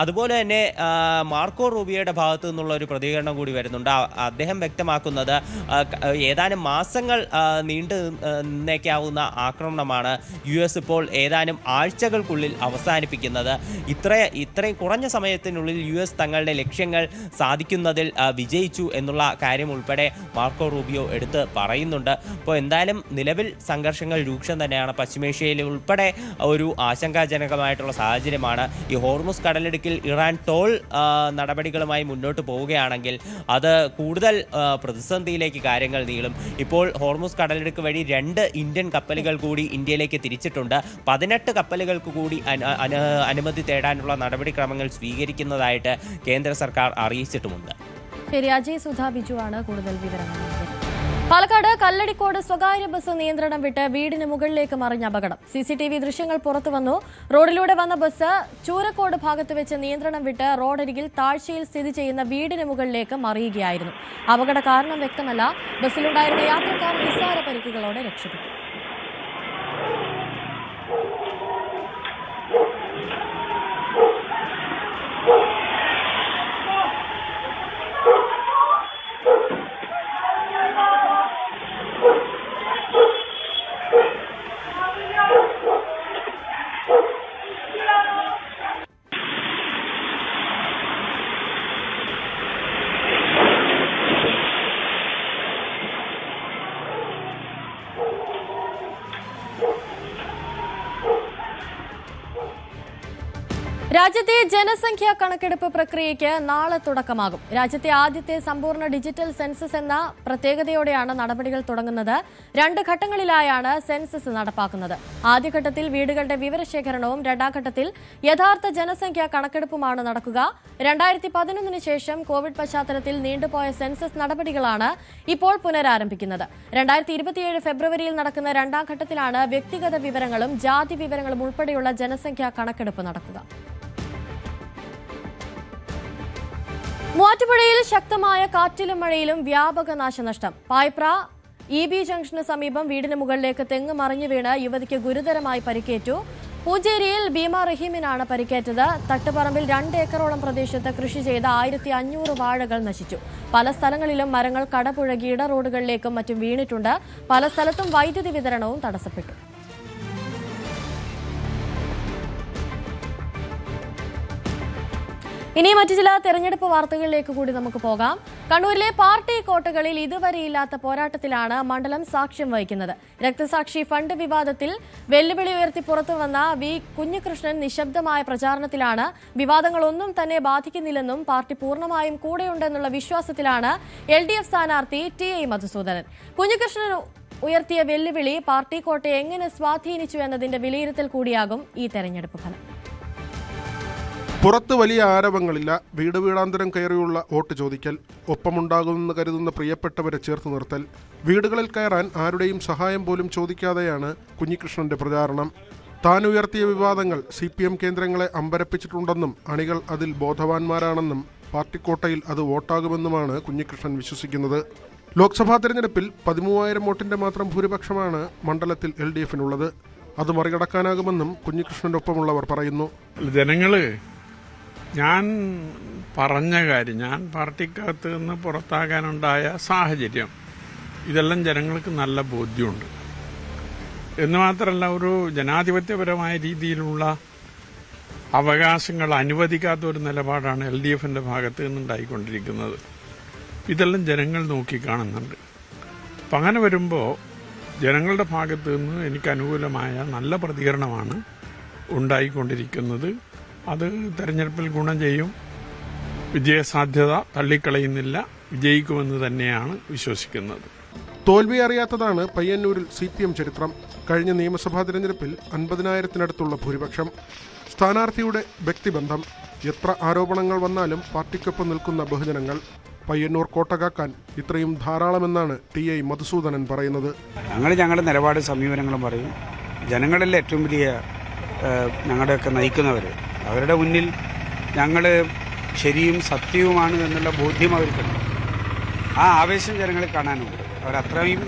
അതുപോലെ തന്നെ മാർക്കോ റൂബിയോയുടെ ഭാഗത്തു നിന്നുള്ള ഒരു പ്രതികരണം കൂടി വരുന്നുണ്ട്. അദ്ദേഹം വ്യക്തമാക്കുന്നത് ഏതാനും മാസങ്ങൾ നീണ്ടു നിന്നേക്കാവുന്ന ആക്രമണമാണ് US ഇപ്പോൾ ഏതാനും ആഴ്ചകൾക്കുള്ളിൽ അവസാനിപ്പിക്കുന്നത്. ഇത്രയും കുറഞ്ഞ സമയത്തിനുള്ളിൽ US തങ്ങളുടെ ലക്ഷ്യങ്ങൾ സാധിക്കുന്നതിൽ വിജയിച്ചു എന്നുള്ള കാര്യം ഉൾപ്പെടെ മാർക്കോ റൂബിയോ എടുത്ത് പറയുന്നുണ്ട്. അപ്പോൾ എന്തായാലും നിലവിൽ സംഘർഷങ്ങൾ രൂക്ഷം തന്നെയാണ്. പശ്ചിമേഷ്യയിൽ ഉൾപ്പെടെ ഒരു ആശങ്കാജനകമായിട്ടുള്ള സാഹചര്യമാണ്. ഈ ഹോർമുസ് കടലിടുക്കിൽ ഇറാൻ ടോൾ നടപടികളുമായി മുന്നോട്ട് പോവുകയാണെങ്കിൽ അത് കൂടുതൽ പ്രതിസന്ധിയിലേക്ക് കാര്യങ്ങൾ നീളും. ഇപ്പോൾ ഹോർമുസ് കടലിടുക്ക് വഴി 2 ഇന്ത്യൻ കപ്പലുകൾ കൂടി ഇന്ത്യയിലേക്ക് തിരിച്ചിട്ടുണ്ട്. 18 കപ്പലുകൾക്ക് കൂടി അനുമതി തേടാനുള്ള നടപടിക്രമങ്ങൾ സ്വീകരിക്കുന്നതായിട്ട് കേന്ദ്ര സർക്കാർ അറിയിച്ചിട്ടുമുണ്ട്. ശരി, അജയ് സുധാ ബിജു ആണ് കൂടുതൽ വിവരങ്ങൾ. പാലക്കാട് കല്ലടിക്കോട് സ്വകാര്യ ബസ് നിയന്ത്രണം വിട്ട് വീടിന് മുകളിലേക്ക് മറിഞ്ഞ അപകടം. CCTV ദൃശ്യങ്ങൾ പുറത്തുവന്നു. റോഡിലൂടെ വന്ന ബസ് ചൂരക്കോട് ഭാഗത്ത് വെച്ച് നിയന്ത്രണം വിട്ട് റോഡരികിൽ താഴ്ചയിൽ സ്ഥിതി ചെയ്യുന്ന വീടിന് മുകളിലേക്ക് മറിയുകയായിരുന്നു. അപകട കാരണം വ്യക്തമല്ല. ബസ്സിലുണ്ടായിരുന്ന യാത്രക്കാർ നിസ്സാര പരിക്കുകളോടെ രക്ഷപ്പെട്ടു. രാജ്യത്തെ ജനസംഖ്യാ കണക്കെടുപ്പ് പ്രക്രിയയ്ക്ക് നാളെ തുടക്കമാകും. രാജ്യത്തെ ആദ്യത്തെ സമ്പൂർണ്ണ ഡിജിറ്റൽ സെൻസസ് എന്ന പ്രത്യേകതയോടെയാണ് നടപടികൾ തുടങ്ങുന്നത്. 2 ഘട്ടങ്ങളിലായാണ് സെൻസസ് നടപ്പാക്കുന്നത്. ആദ്യഘട്ടത്തിൽ വീടുകളുടെ വിവരശേഖരണവും 2ാം ഘട്ടത്തിൽ യഥാർത്ഥ ജനസംഖ്യാ കണക്കെടുപ്പുമാണ് നടക്കുക. 2011 ശേഷം കോവിഡ് പശ്ചാത്തലത്തിൽ നീണ്ടുപോയ സെൻസസ് നടപടികളാണ് ഇപ്പോൾ പുനരാരംഭിക്കുന്നത്. 2027 ഫെബ്രുവരിയിൽ നടക്കുന്ന 2ാം ഘട്ടത്തിലാണ് വ്യക്തിഗത വിവരങ്ങളും ജാതി വിവരങ്ങളും ഉൾപ്പെടെയുള്ള ജനസംഖ്യാ കണക്കെടുപ്പ് നടക്കുക. മൂവാറ്റുപുഴയിൽ ശക്തമായ കാറ്റിലും മഴയിലും വ്യാപക നാശനഷ്ടം. പായ്പ്ര EB ജംഗ്ഷന് സമീപം വീടിന് മുകളിലേക്ക് തെങ്ങ് മറിഞ്ഞു വീണ് യുവതിക്ക് ഗുരുതരമായി പരിക്കേറ്റു. പൂഞ്ചേരിയിൽ ഭീമ റഹീമിനാണ് പരിക്കേറ്റത്. തട്ടുപറമ്പിൽ 2 ഏക്കറോളം പ്രദേശത്ത് കൃഷി ചെയ്ത 1500 വാഴകൾ നശിച്ചു. പല സ്ഥലങ്ങളിലും മരങ്ങൾ കടപുഴകി റോഡുകളിലേക്കും മറ്റും വീണിട്ടുണ്ട്. പല സ്ഥലത്തും വൈദ്യുതി വിതരണവും തടസ്സപ്പെട്ടു. ഇനി മറ്റു ചില തെരഞ്ഞെടുപ്പ് വാർത്തകളിലേക്ക് കൂടി നമുക്ക് പോകാം. കണ്ണൂരിലെ പാർട്ടി കോട്ടകളിൽ ഇതുവരെയില്ലാത്ത പോരാട്ടത്തിലാണ് മണ്ഡലം സാക്ഷ്യം വഹിക്കുന്നത്. രക്തസാക്ഷി ഫണ്ട് വിവാദത്തിൽ വെല്ലുവിളി ഉയർത്തി പുറത്തുവന്ന വി കുഞ്ഞികൃഷ്ണൻ നിശബ്ദമായ പ്രചാരണത്തിലാണ്. വിവാദങ്ങളൊന്നും തന്നെ ബാധിക്കുന്നില്ലെന്നും പാർട്ടി പൂർണ്ണമായും കൂടെയുണ്ടെന്നുള്ള വിശ്വാസത്തിലാണ് LDF സ്ഥാനാർത്ഥി TI മധുസൂദനൻ. കുഞ്ഞികൃഷ്ണൻ ഉയർത്തിയ വെല്ലുവിളി പാർട്ടി കോട്ടയെ എങ്ങനെ സ്വാധീനിച്ചു എന്നതിന്റെ വിലയിരുത്തൽ കൂടിയാകും ഈ തെരഞ്ഞെടുപ്പ് ഫലം. പുറത്ത് വലിയ ആരവങ്ങളില്ല. വീട് വീടാന്തരം കയറിയുള്ള വോട്ട് ചോദിക്കൽ, ഒപ്പമുണ്ടാകുമെന്ന് കരുതുന്ന പ്രിയപ്പെട്ടവരെ ചേർത്ത് നിർത്തൽ, വീടുകളിൽ കയറാൻ ആരുടെയും സഹായം പോലും ചോദിക്കാതെയാണ് കുഞ്ഞികൃഷ്ണന്റെ പ്രചാരണം. താൻ ഉയർത്തിയ വിവാദങ്ങൾ CPM കേന്ദ്രങ്ങളെ അമ്പരപ്പിച്ചിട്ടുണ്ടെന്നും അണികൾ അതിൽ ബോധവാന്മാരാണെന്നും പാർട്ടിക്കോട്ടയിൽ അത് വോട്ടാകുമെന്നുമാണ് കുഞ്ഞികൃഷ്ണൻ വിശ്വസിക്കുന്നത്. ലോക്സഭാ തെരഞ്ഞെടുപ്പിൽ 13,000 വോട്ടിന്റെ മാത്രം ഭൂരിപക്ഷമാണ് മണ്ഡലത്തിൽ LDFനുള്ളത്. അത് മറികടക്കാനാകുമെന്നും കുഞ്ഞികൃഷ്ണന്റെ ഒപ്പമുള്ളവർ പറയുന്നു. ജനങ്ങള് ഞാൻ പറഞ്ഞ കാര്യം, ഞാൻ പാർട്ടിക്കകത്ത് നിന്ന് പുറത്താകാനുണ്ടായ സാഹചര്യം, ഇതെല്ലാം ജനങ്ങൾക്ക് നല്ല ബോധ്യമുണ്ട്. എന്ന് മാത്രമല്ല, ഒരു ജനാധിപത്യപരമായ രീതിയിലുള്ള അവകാശങ്ങൾ അനുവദിക്കാത്ത ഒരു നിലപാടാണ് LDFന്റെ ഭാഗത്ത് നിന്നുണ്ടായിക്കൊണ്ടിരിക്കുന്നത്. ഇതെല്ലാം ജനങ്ങൾ നോക്കിക്കാണുന്നുണ്ട്. അപ്പം അങ്ങനെ വരുമ്പോൾ ജനങ്ങളുടെ ഭാഗത്ത് നിന്ന് എനിക്ക് അനുകൂലമായ നല്ല പ്രതികരണമാണ് ഉണ്ടായിക്കൊണ്ടിരിക്കുന്നത്. അത് തെരഞ്ഞെടുപ്പിൽ ഗുണം ചെയ്യും. വിജയസാധ്യത തള്ളിക്കളയുന്നില്ല, വിജയിക്കുമെന്ന് തന്നെയാണ് വിശ്വസിക്കുന്നത്. തോൽവി അറിയാത്തതാണ് പയ്യന്നൂരിൽ CPM ചരിത്രം. കഴിഞ്ഞ നിയമസഭാ തെരഞ്ഞെടുപ്പിൽ 50,000-നടുത്തുള്ള ഭൂരിപക്ഷം. സ്ഥാനാർത്ഥിയുടെ വ്യക്തിബന്ധം, എത്ര ആരോപണങ്ങൾ വന്നാലും പാർട്ടിക്കൊപ്പം നിൽക്കുന്ന ബഹുജനങ്ങൾ. പയ്യന്നൂർ കോട്ടകാക്കാൻ ഇത്രയും ധാരാളമെന്നാണ് TI മധുസൂദനൻ പറയുന്നത്. ഞങ്ങളുടെ നിലപാട് സമീപനങ്ങളും പറയും. ജനങ്ങളിൽ ഏറ്റവും വലിയ ഞങ്ങളുടെയൊക്കെ നയിക്കുന്നവർ, അവരുടെ മുന്നിൽ ഞങ്ങൾ ശരിയും സത്യവുമാണ് എന്നുള്ള ബോധ്യം അവർക്കുണ്ട്. ആ ആവേശം ജനങ്ങളിൽ കാണാനുണ്ട്. അവരത്രയും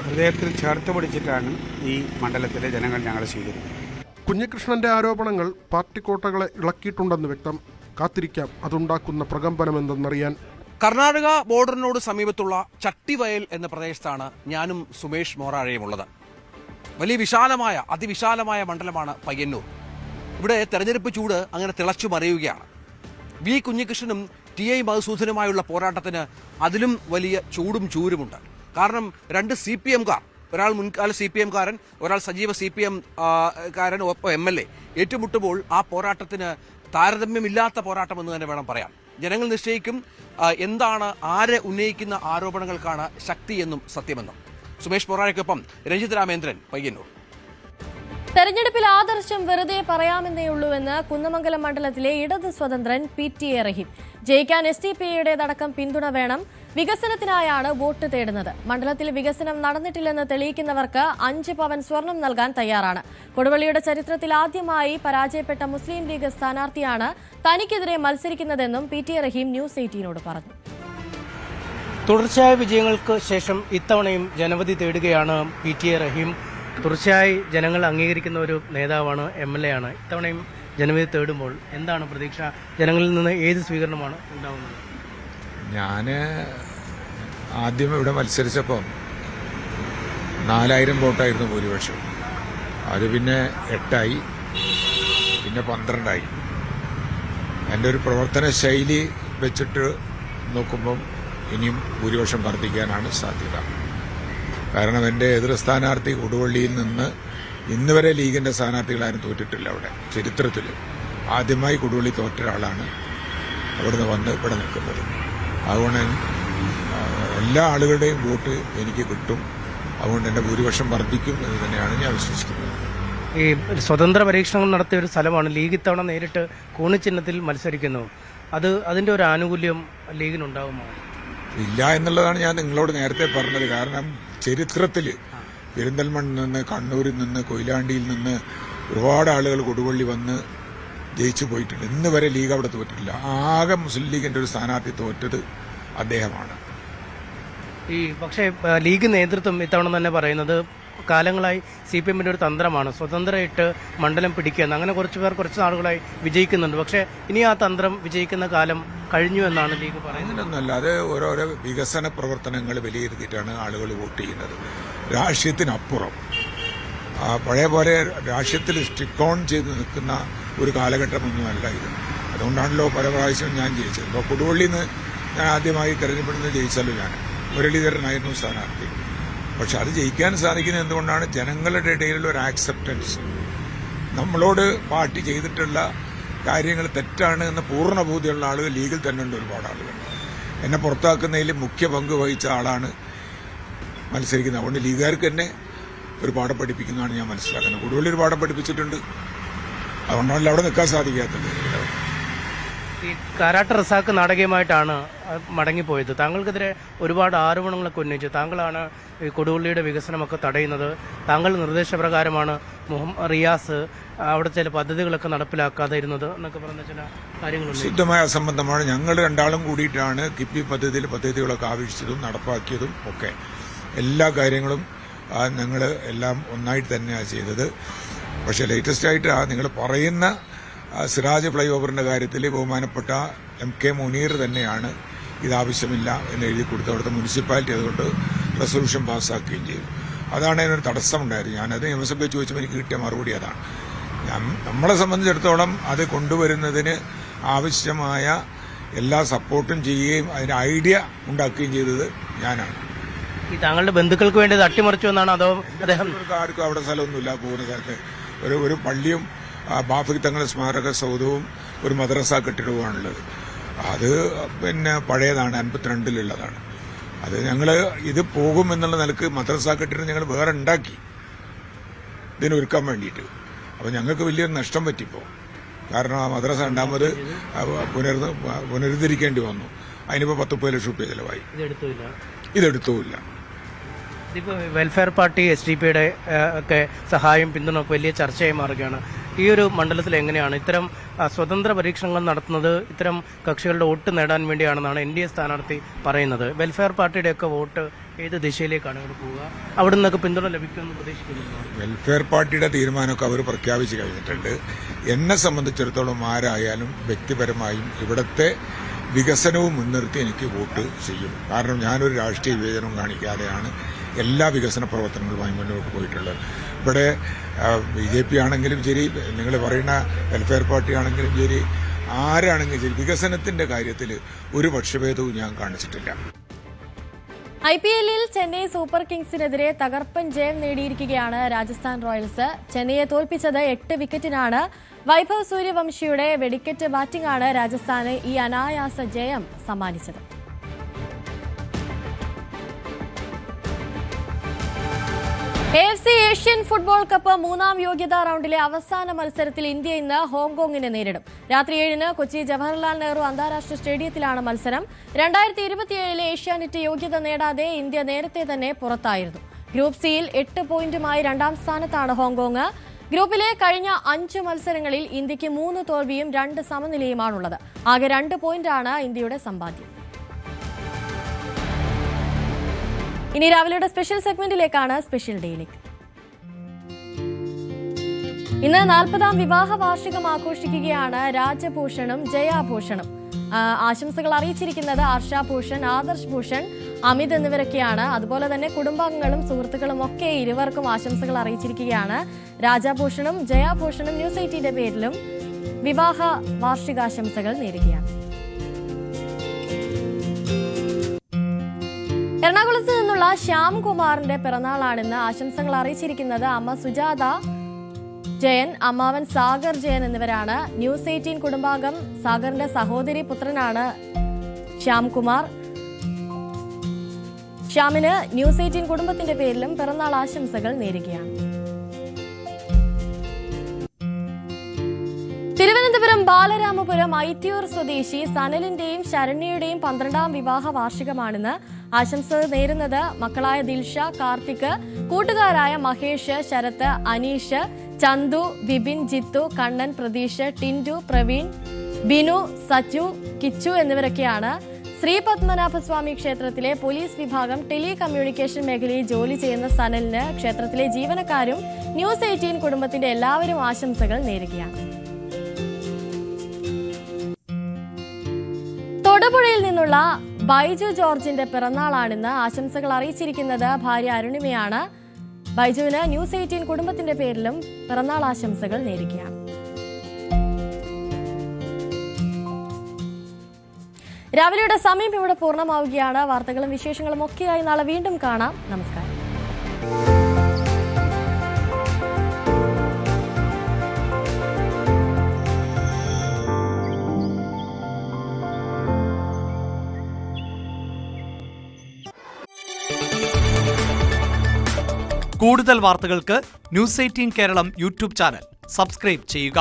ഹൃദയത്തിൽ ചേർത്ത് പിടിച്ചിട്ടാണ് ഈ മണ്ഡലത്തിലെ ജനങ്ങൾ ഞങ്ങളെ സ്വീകരിക്കുന്നത്. കുഞ്ഞികൃഷ്ണന്റെ ആരോപണങ്ങൾ പാർട്ടിക്കോട്ടകളെ ഇളക്കിയിട്ടുണ്ടെന്ന് വ്യക്തം. കാത്തിരിക്കാം അതുണ്ടാക്കുന്ന പ്രകമ്പനമെന്തെന്നറിയാൻ. കർണാടക ബോർഡറിനോട് സമീപത്തുള്ള ചട്ടിവയൽ എന്ന പ്രദേശത്താണ് ഞാനും സുമേഷ് മോറാഴയുമുള്ളത്. വലിയ വിശാലമായ, അതിവിശാലമായ മണ്ഡലമാണ് പയ്യന്നൂർ. ഇവിടെ തെരഞ്ഞെടുപ്പ് ചൂട് അങ്ങനെ തിളച്ചു മറിയുകയാണ്. വി കുഞ്ഞികൃഷ്ണനും TI മധുസൂദനുമായുള്ള പോരാട്ടത്തിന് അതിലും വലിയ ചൂടും ചൂരുമുണ്ട്. കാരണം 2 CPMകാർ, ഒരാൾ മുൻകാല CPMകാരൻ, ഒരാൾ സജീവ CPM കാരൻ, ഒപ്പം MLA ഏറ്റുമുട്ടുമ്പോൾ ആ പോരാട്ടത്തിന് താരതമ്യമില്ലാത്ത പോരാട്ടമെന്ന് തന്നെ വേണം പറയാൻ. ജനങ്ങൾ നിശ്ചയിക്കും എന്താണ്, ആര് ഉന്നയിക്കുന്ന ആരോപണങ്ങൾക്കാണ് ശക്തിയെന്നും സത്യമെന്നും. സുമേഷ് മൊറാഴയ്ക്കൊപ്പം രഞ്ജിത് രാമേന്ദ്രൻ, പയ്യന്നൂർ. തെരഞ്ഞെടുപ്പിൽ ആദർശം വെറുതെ പറയാമെന്നേയുള്ളൂവെന്ന് കുന്നമംഗലം മണ്ഡലത്തിലെ ഇടത് സ്വതന്ത്രൻ PTA റഹീം. ജയിക്കാൻ SDPIയുടേതടക്കം പിന്തുണ വേണം. വികസനത്തിനായാണ് വോട്ട് തേടുന്നത്. മണ്ഡലത്തിൽ വികസനം നടന്നിട്ടില്ലെന്ന് തെളിയിക്കുന്നവർക്ക് 5 പവൻ സ്വർണം നൽകാൻ തയ്യാറാണ്. കൊടുവള്ളിയുടെ ചരിത്രത്തിൽ ആദ്യമായി പരാജയപ്പെട്ട മുസ്ലിം ലീഗ് സ്ഥാനാർത്ഥിയാണ് തനിക്കെതിരെ മത്സരിക്കുന്നതെന്നും PTA റഹീം ന്യൂസ് 18നോട് പറഞ്ഞു. തുടർച്ചയായ വിജയങ്ങൾക്ക് ശേഷം ഇത്തവണയും ജനവിധി തേടുകയാണ് PTA റഹീം. തുടർച്ചയായി ജനങ്ങൾ അംഗീകരിക്കുന്ന ഒരു നേതാവാണ്, MLA ആണ്. ഇത്തവണയും ജനവിധി തേടുമ്പോൾ എന്താണ് പ്രതീക്ഷ? ജനങ്ങളിൽ നിന്ന് ഏത് സ്വീകരണമാണ് ഉണ്ടാവുന്നത്? ഞാൻ ആദ്യം ഇവിടെ മത്സരിച്ചപ്പോൾ 4,000 വോട്ടായിരുന്നു ഭൂരിപക്ഷം. അത് പിന്നെ 8ആയി, പിന്നെ 12ആയി. എൻ്റെ ഒരു പ്രവർത്തന ശൈലി വെച്ചിട്ട് നോക്കുമ്പം ഇനിയും ഭൂരിപക്ഷം വർദ്ധിക്കാനാണ് സാധ്യത. കാരണം എൻ്റെ എതിർ സ്ഥാനാർത്ഥി കൊടുവള്ളിയിൽ നിന്ന് ഇന്ന് വരെ ലീഗിന്റെ സ്ഥാനാർത്ഥികളാരും തോറ്റിട്ടില്ല അവിടെ ചരിത്രത്തിൽ. ആദ്യമായി കൊടുവള്ളി തോറ്റ ഒരാളാണ് അവിടുന്ന് വന്ന് ഇവിടെ നിൽക്കുന്നത്. അതുകൊണ്ട് എല്ലാ ആളുകളുടെയും വോട്ട് എനിക്ക് കിട്ടും. അതുകൊണ്ട് എൻ്റെ ഭൂരിപക്ഷം വർദ്ധിക്കും എന്ന് തന്നെയാണ് ഞാൻ വിശ്വസിക്കുന്നത്. ഈ സ്വതന്ത്ര പരീക്ഷണങ്ങൾ നടത്തിയ ഒരു സ്ഥലമാണ്. ലീഗ് ഇത്തവണ നേരിട്ട് കോണിച്ചിഹ്നത്തിൽ മത്സരിക്കുന്നു. അതിൻ്റെ ഒരു ആനുകൂല്യം ലീഗിനുണ്ടാകുമോ? ഇല്ല എന്നുള്ളതാണ് ഞാൻ നിങ്ങളോട് നേരത്തെ പറഞ്ഞത്. കാരണം ചരിത്രത്തിൽ പെരിന്തൽമണ്ണിൽ നിന്ന്, കണ്ണൂരിൽ നിന്ന്, കൊയിലാണ്ടിയിൽ നിന്ന് ഒരുപാട് ആളുകൾ കൊടുവള്ളി വന്ന് ജയിച്ചു പോയിട്ടുണ്ട്. ഇന്ന് വരെ ലീഗ് അവിടെ തോറ്റിട്ടില്ല. ആകെ മുസ്ലിം ലീഗിന്റെ ഒരു സ്ഥാനാർത്ഥി തോറ്റത് അദ്ദേഹമാണ്. പക്ഷേ ലീഗ് നേതൃത്വം ഇത്തവണ തന്നെ പറയുന്നത് കാലങ്ങളായി CPM-ന്റെ ഒരു തന്ത്രമാണ് സ്വതന്ത്രമായിട്ട് മണ്ഡലം പിടിക്കുക. അങ്ങനെ കുറച്ച് നാളുകളായി വിജയിക്കുന്നുണ്ട്. പക്ഷേ ഇനി ആ തന്ത്രം വിജയിക്കുന്ന കാലം കഴിഞ്ഞു എന്നാണ് ലീഗ് പറയുന്നത്. അങ്ങനെയൊന്നുമല്ല. അത് ഓരോരോ വികസന പ്രവർത്തനങ്ങൾ വിലയിരുത്തിയിട്ടാണ് ആളുകൾ വോട്ട് ചെയ്യുന്നത്. രാഷ്ട്രീയത്തിനപ്പുറം പഴയ പോലെ രാഷ്ട്രീയത്തിൽ സ്റ്റിക്ക് ഓൺ ചെയ്ത് നിൽക്കുന്ന ഒരു കാലഘട്ടമൊന്നുമല്ല ഇത്. അതുകൊണ്ടാണല്ലോ പല പ്രാവശ്യം ഞാൻ ജയിച്ചത്. ഇപ്പോൾ കൊടുവള്ളിയിൽ നിന്ന് ഞാൻ ആദ്യമായി തെരഞ്ഞെടുപ്പിൽ ജയിച്ചാലും ഞാൻ മുരളീധരനായിരുന്നു സ്ഥാനാർത്ഥി. പക്ഷെ അത് ജയിക്കാൻ സാധിക്കുന്നത് എന്തുകൊണ്ടാണ്? ജനങ്ങളുടെ ഇടയിലുള്ള ഒരു ആക്സെപ്റ്റൻസ്. നമ്മളോട് പാർട്ടി ചെയ്തിട്ടുള്ള കാര്യങ്ങൾ തെറ്റാണ് എന്ന് പൂർണ്ണബോധ്യമുള്ള ആളുകൾ ലീഗിൽ തന്നെ ഉണ്ട്. ഒരുപാട് ആളുകൾ എന്നെ പുറത്താക്കുന്നതിൽ മുഖ്യ പങ്ക് വഹിച്ച ആളാണ് മത്സരിക്കുന്നത്. അതുകൊണ്ട് ലീഗുകാർക്ക് തന്നെ ഒരു പാഠം പഠിപ്പിക്കുന്നതാണ് ഞാൻ മനസ്സിലാക്കുന്നത്. കൊടുവള്ളി ഒരു പാഠം പഠിപ്പിച്ചിട്ടുണ്ട്. അതുകൊണ്ടാണല്ലോ അവിടെ നിൽക്കാൻ സാധിക്കാത്തത്. ഈ കാരാട്ട് റസാക്ക് നാടകീയമായിട്ടാണ് മടങ്ങിപ്പോയത്. താങ്കൾക്കെതിരെ ഒരുപാട് ആരോപണങ്ങളൊക്കെ ഉന്നയിച്ചു. താങ്കളാണ് ഈ കൊടുവള്ളിയുടെ വികസനമൊക്കെ തടയുന്നത്. താങ്കൾ നിർദ്ദേശപ്രകാരമാണ് റിയാസ് അവിടെ ചില പദ്ധതികളൊക്കെ നടപ്പിലാക്കാതെ ഇരുന്നത് എന്നൊക്കെ പറഞ്ഞ ചില കാര്യങ്ങൾ ശുദ്ധമായ അസംബന്ധമാണ്. ഞങ്ങൾ രണ്ടാളും കൂടിയിട്ടാണ് കിഫ്ബി പദ്ധതികളൊക്കെ ആവിഷ്കരിച്ചതും നടപ്പാക്കിയതും ഒക്കെ. എല്ലാ കാര്യങ്ങളും ഞങ്ങൾ എല്ലാം ഒന്നായിട്ട് തന്നെയാണ് ചെയ്തത്. പക്ഷേ ലേറ്റസ്റ്റ് ആയിട്ട് നിങ്ങൾ പറയുന്ന സിറാജ് ഫ്ലൈ ഓവറിന്റെ കാര്യത്തിൽ ബഹുമാനപ്പെട്ട MK മുനീർ തന്നെയാണ് ഇതാവശ്യമില്ല എന്ന് എഴുതി കൊടുത്ത് അവിടുത്തെ മുനിസിപ്പാലിറ്റി അതുകൊണ്ട് റെസൊല്യൂഷൻ പാസ്സാക്കുകയും ചെയ്തു. അതാണ് അതിനൊരു തടസ്സമുണ്ടായത്. ഞാനത് നിയമസഭയിൽ ചോദിച്ചപ്പോൾ എനിക്ക് കിട്ടിയ മറുപടി അതാണ്. നമ്മളെ സംബന്ധിച്ചിടത്തോളം അത് കൊണ്ടുവരുന്നതിന് ആവശ്യമായ എല്ലാ സപ്പോർട്ടും ചെയ്യുകയും അതിന് ഐഡിയ ഉണ്ടാക്കുകയും ചെയ്തത് ഞാനാണ്. ഈ താങ്കളുടെ ബന്ധുക്കൾക്ക് വേണ്ടി അട്ടിമറിച്ചു എന്നാണ്? അതോ ആർക്കും അവിടെ സ്ഥലമൊന്നുമില്ല. പോകുന്ന സ്ഥലത്ത് ഒരു പള്ളിയും ബാഫി തങ്ങളുടെ സ്മാരക സൗധവും ഒരു മദ്രസ കെട്ടിടവുമാണുള്ളത്. അത് പിന്നെ പഴയതാണ്, 52-ലുള്ളതാണ്. അത് ഞങ്ങൾ ഇത് പോകും എന്നുള്ള നിലക്ക് മദ്രസ കെട്ടിടം ഞങ്ങൾ വേറെ ഉണ്ടാക്കി ഇതിനൊരുക്കാൻ വേണ്ടിയിട്ട്. അപ്പോൾ ഞങ്ങൾക്ക് വലിയൊരു നഷ്ടം പറ്റിപ്പോൾ. കാരണം ആ മദ്രസ രണ്ടാമത് പുനരുദ്ധരിക്കേണ്ടി വന്നു. അതിനിപ്പോൾ 10-30 ലക്ഷം രൂപ ചിലവായി. ഇതെടുത്തുമില്ല. ഇതിപ്പോൾ വെൽഫെയർ പാർട്ടി SDP-യുടെ ഒക്കെ സഹായം പിന്തുണ വലിയ ചർച്ചയായി മാറുകയാണ്. ഈ ഒരു മണ്ഡലത്തിൽ എങ്ങനെയാണ് ഇത്തരം സ്വതന്ത്ര പരീക്ഷണങ്ങൾ നടത്തുന്നത്? ഇത്തരം കക്ഷികളുടെ വോട്ട് നേടാൻ വേണ്ടിയാണെന്നാണ് NDA സ്ഥാനാർത്ഥി പറയുന്നത്. വെൽഫെയർ പാർട്ടിയുടെയൊക്കെ വോട്ട് ഏത് ദിശയിലേക്കാണ് ഇവിടെ പോവുക? അവിടെ നിന്നൊക്കെ പിന്തുണ ലഭിക്കുമെന്ന് പ്രതീക്ഷിക്കുന്നു. വെൽഫെയർ പാർട്ടിയുടെ തീരുമാനമൊക്കെ അവർ പ്രഖ്യാപിച്ചു കഴിഞ്ഞിട്ടുണ്ട്. എന്നെ സംബന്ധിച്ചിടത്തോളം ആരായാലും വ്യക്തിപരമായും ഇവിടുത്തെ വികസനവും മുൻനിർത്തി എനിക്ക് വോട്ട് ചെയ്യും. കാരണം ഞാനൊരു രാഷ്ട്രീയ വിവേചനവും കാണിക്കാതെയാണ് എല്ലാ വികസന പ്രവർത്തനങ്ങളുമായി മുന്നോട്ട് പോയിട്ടുള്ളത്. ഇവിടെ BJP ആണെങ്കിലും ശരി, നിങ്ങൾ പറയുന്ന വെൽഫെയർ പാർട്ടി ആണെങ്കിലും ശരി, ആരാണെങ്കിലും ശരി, വികസനത്തിന്റെ കാര്യത്തിൽ ഒരു പക്ഷഭേദവും ഞാൻ കാണിച്ചിട്ടില്ല. IPL-ൽ ചെന്നൈ സൂപ്പർ കിങ്സിനെതിരെ തകർപ്പൻ ജയം നേടിയിരിക്കുകയാണ് രാജസ്ഥാൻ റോയൽസ്. ചെന്നൈയെ തോൽപ്പിച്ചത് 8 വിക്കറ്റിനാണ്. വൈഭവ് സൂര്യവംശിയുടെ വെടിക്കെറ്റ് ബാറ്റിംഗാണ് രാജസ്ഥാന് ഈ അനായാസ ജയം സമ്മാനിച്ചത്. AFC ഏഷ്യൻ ഫുട്ബോൾ കപ്പ് 3ാം യോഗ്യതാ റൌണ്ടിലെ അവസാന മത്സരത്തിൽ ഇന്ത്യ ഇന്ന് ഹോങ്കോങ്ങിനെ നേരിടും. രാത്രി 7-ന് കൊച്ചി ജവഹർലാൽ നെഹ്റു അന്താരാഷ്ട്ര സ്റ്റേഡിയത്തിലാണ് മത്സരം. 2027-ലെ ഏഷ്യാനെറ്റ് യോഗ്യത നേടാതെ ഇന്ത്യ നേരത്തെ തന്നെ പുറത്തായിരുന്നു. ഗ്രൂപ്പ് സിയിൽ 8 പോയിന്റുമായി 2ാം സ്ഥാനത്താണ് ഹോങ്കോങ്. ഗ്രൂപ്പിലെ കഴിഞ്ഞ 5 മത്സരങ്ങളിൽ ഇന്ത്യക്ക് 3 തോൽവിയും 2 സമനിലയുമാണുള്ളത്. ആകെ 2 പോയിന്റാണ് ഇന്ത്യയുടെ സമ്പാദ്യം. ഇനി രാവിലെയുടെ സ്പെഷ്യൽ സെഗ്മെന്റിലേക്കാണ്. സ്പെഷ്യൽ ഡേയിലേക്ക് ഇന്ന് 40ാം വിവാഹ വാർഷികം ആഘോഷിക്കുകയാണ് രാജഭൂഷണും ജയാഭൂഷണും. ആശംസകൾ അറിയിച്ചിരിക്കുന്നത് ആർഷ ഭൂഷൺ, ആദർശ് ഭൂഷൺ, അമിത് എന്നിവരൊക്കെയാണ്. അതുപോലെ തന്നെ കുടുംബാംഗങ്ങളും സുഹൃത്തുക്കളും ഒക്കെ ഇരുവർക്കും ആശംസകൾ അറിയിച്ചിരിക്കുകയാണ്. രാജാഭൂഷണും ജയാഭൂഷണും ന്യൂസ് 18ന്റെ പേരിലും വിവാഹ വാർഷികാശംസകൾ നേരുകയാണ്. എറണാകുളത്ത് നിന്നുള്ള ശ്യാംകുമാറിന്റെ പിറന്നാളാണെന്ന് ആശംസകൾ അറിയിച്ചിരിക്കുന്നത് അമ്മ സുജാത, ജയൻ, അമ്മാവൻ സാഗർ ജയൻ എന്നിവരാണ്. ന്യൂസ് 18 കുടുംബാംഗം സാഗറിന്റെ സഹോദരി പുത്രനാണ് ശ്യാംകുമാർ. ശ്യാമിന് ന്യൂസ് 18 കുടുംബത്തിന്റെ പേരിലും പിറന്നാൾ ആശംസകൾ നേരുകയാണ്. തിരുവനന്തപുരം ബാലരാമപുരം ഐത്തിയൂർ സ്വദേശി സനലിന്റെയും ശരണ്യയുടെയും 12ാം വിവാഹ വാർഷികമാണെന്ന് ആശംസ നേരുന്നത് മക്കളായ ദിൽഷ, കാർത്തിക്, കൂട്ടുകാരായ മഹേഷ്, ശരത്ത്, അനീഷ്, ചന്തു, വിപിൻ, ജിത്തു, കണ്ണൻ, പ്രതീഷ്, ടിൻഡു, പ്രവീൺ, ബിനു, സച്ചു, കിച്ചു എന്നിവരൊക്കെയാണ്. ശ്രീ പത്മനാഭസ്വാമി ക്ഷേത്രത്തിലെ പോലീസ് വിഭാഗം ടെലി കമ്മ്യൂണിക്കേഷൻ മേഖലയിൽ ജോലി ചെയ്യുന്ന സനലിന് ക്ഷേത്രത്തിലെ ജീവനക്കാരും ന്യൂസ് 18 കുടുംബത്തിന്റെ എല്ലാവരും ആശംസകൾ നേരുകയാണ്. തൊടുപുഴയിൽ നിന്നുള്ള ബൈജു ജോർജിന്റെ പിറന്നാളാണെന്ന് ആശംസകൾ അറിയിച്ചിരിക്കുന്നത് ഭാര്യ അരുണിമയാണ്. ബൈജുവിന് ന്യൂസ് 18 കുടുംബത്തിന്റെ പേരിലും പിറന്നാൾ ആശംസകൾ നേരുകയാണ്. രാവിലെയുടെ സമയം ഇവിടെ പൂർണ്ണമാവുകയാണ്. വാർത്തകളും വിശേഷങ്ങളും ഒക്കെയായി നാളെ വീണ്ടും കാണാം. നമസ്കാരം. കൂടുതൽ വാർത്തകൾക്ക് news 18 Keralam YouTube channel subscribe ചെയ്യുക.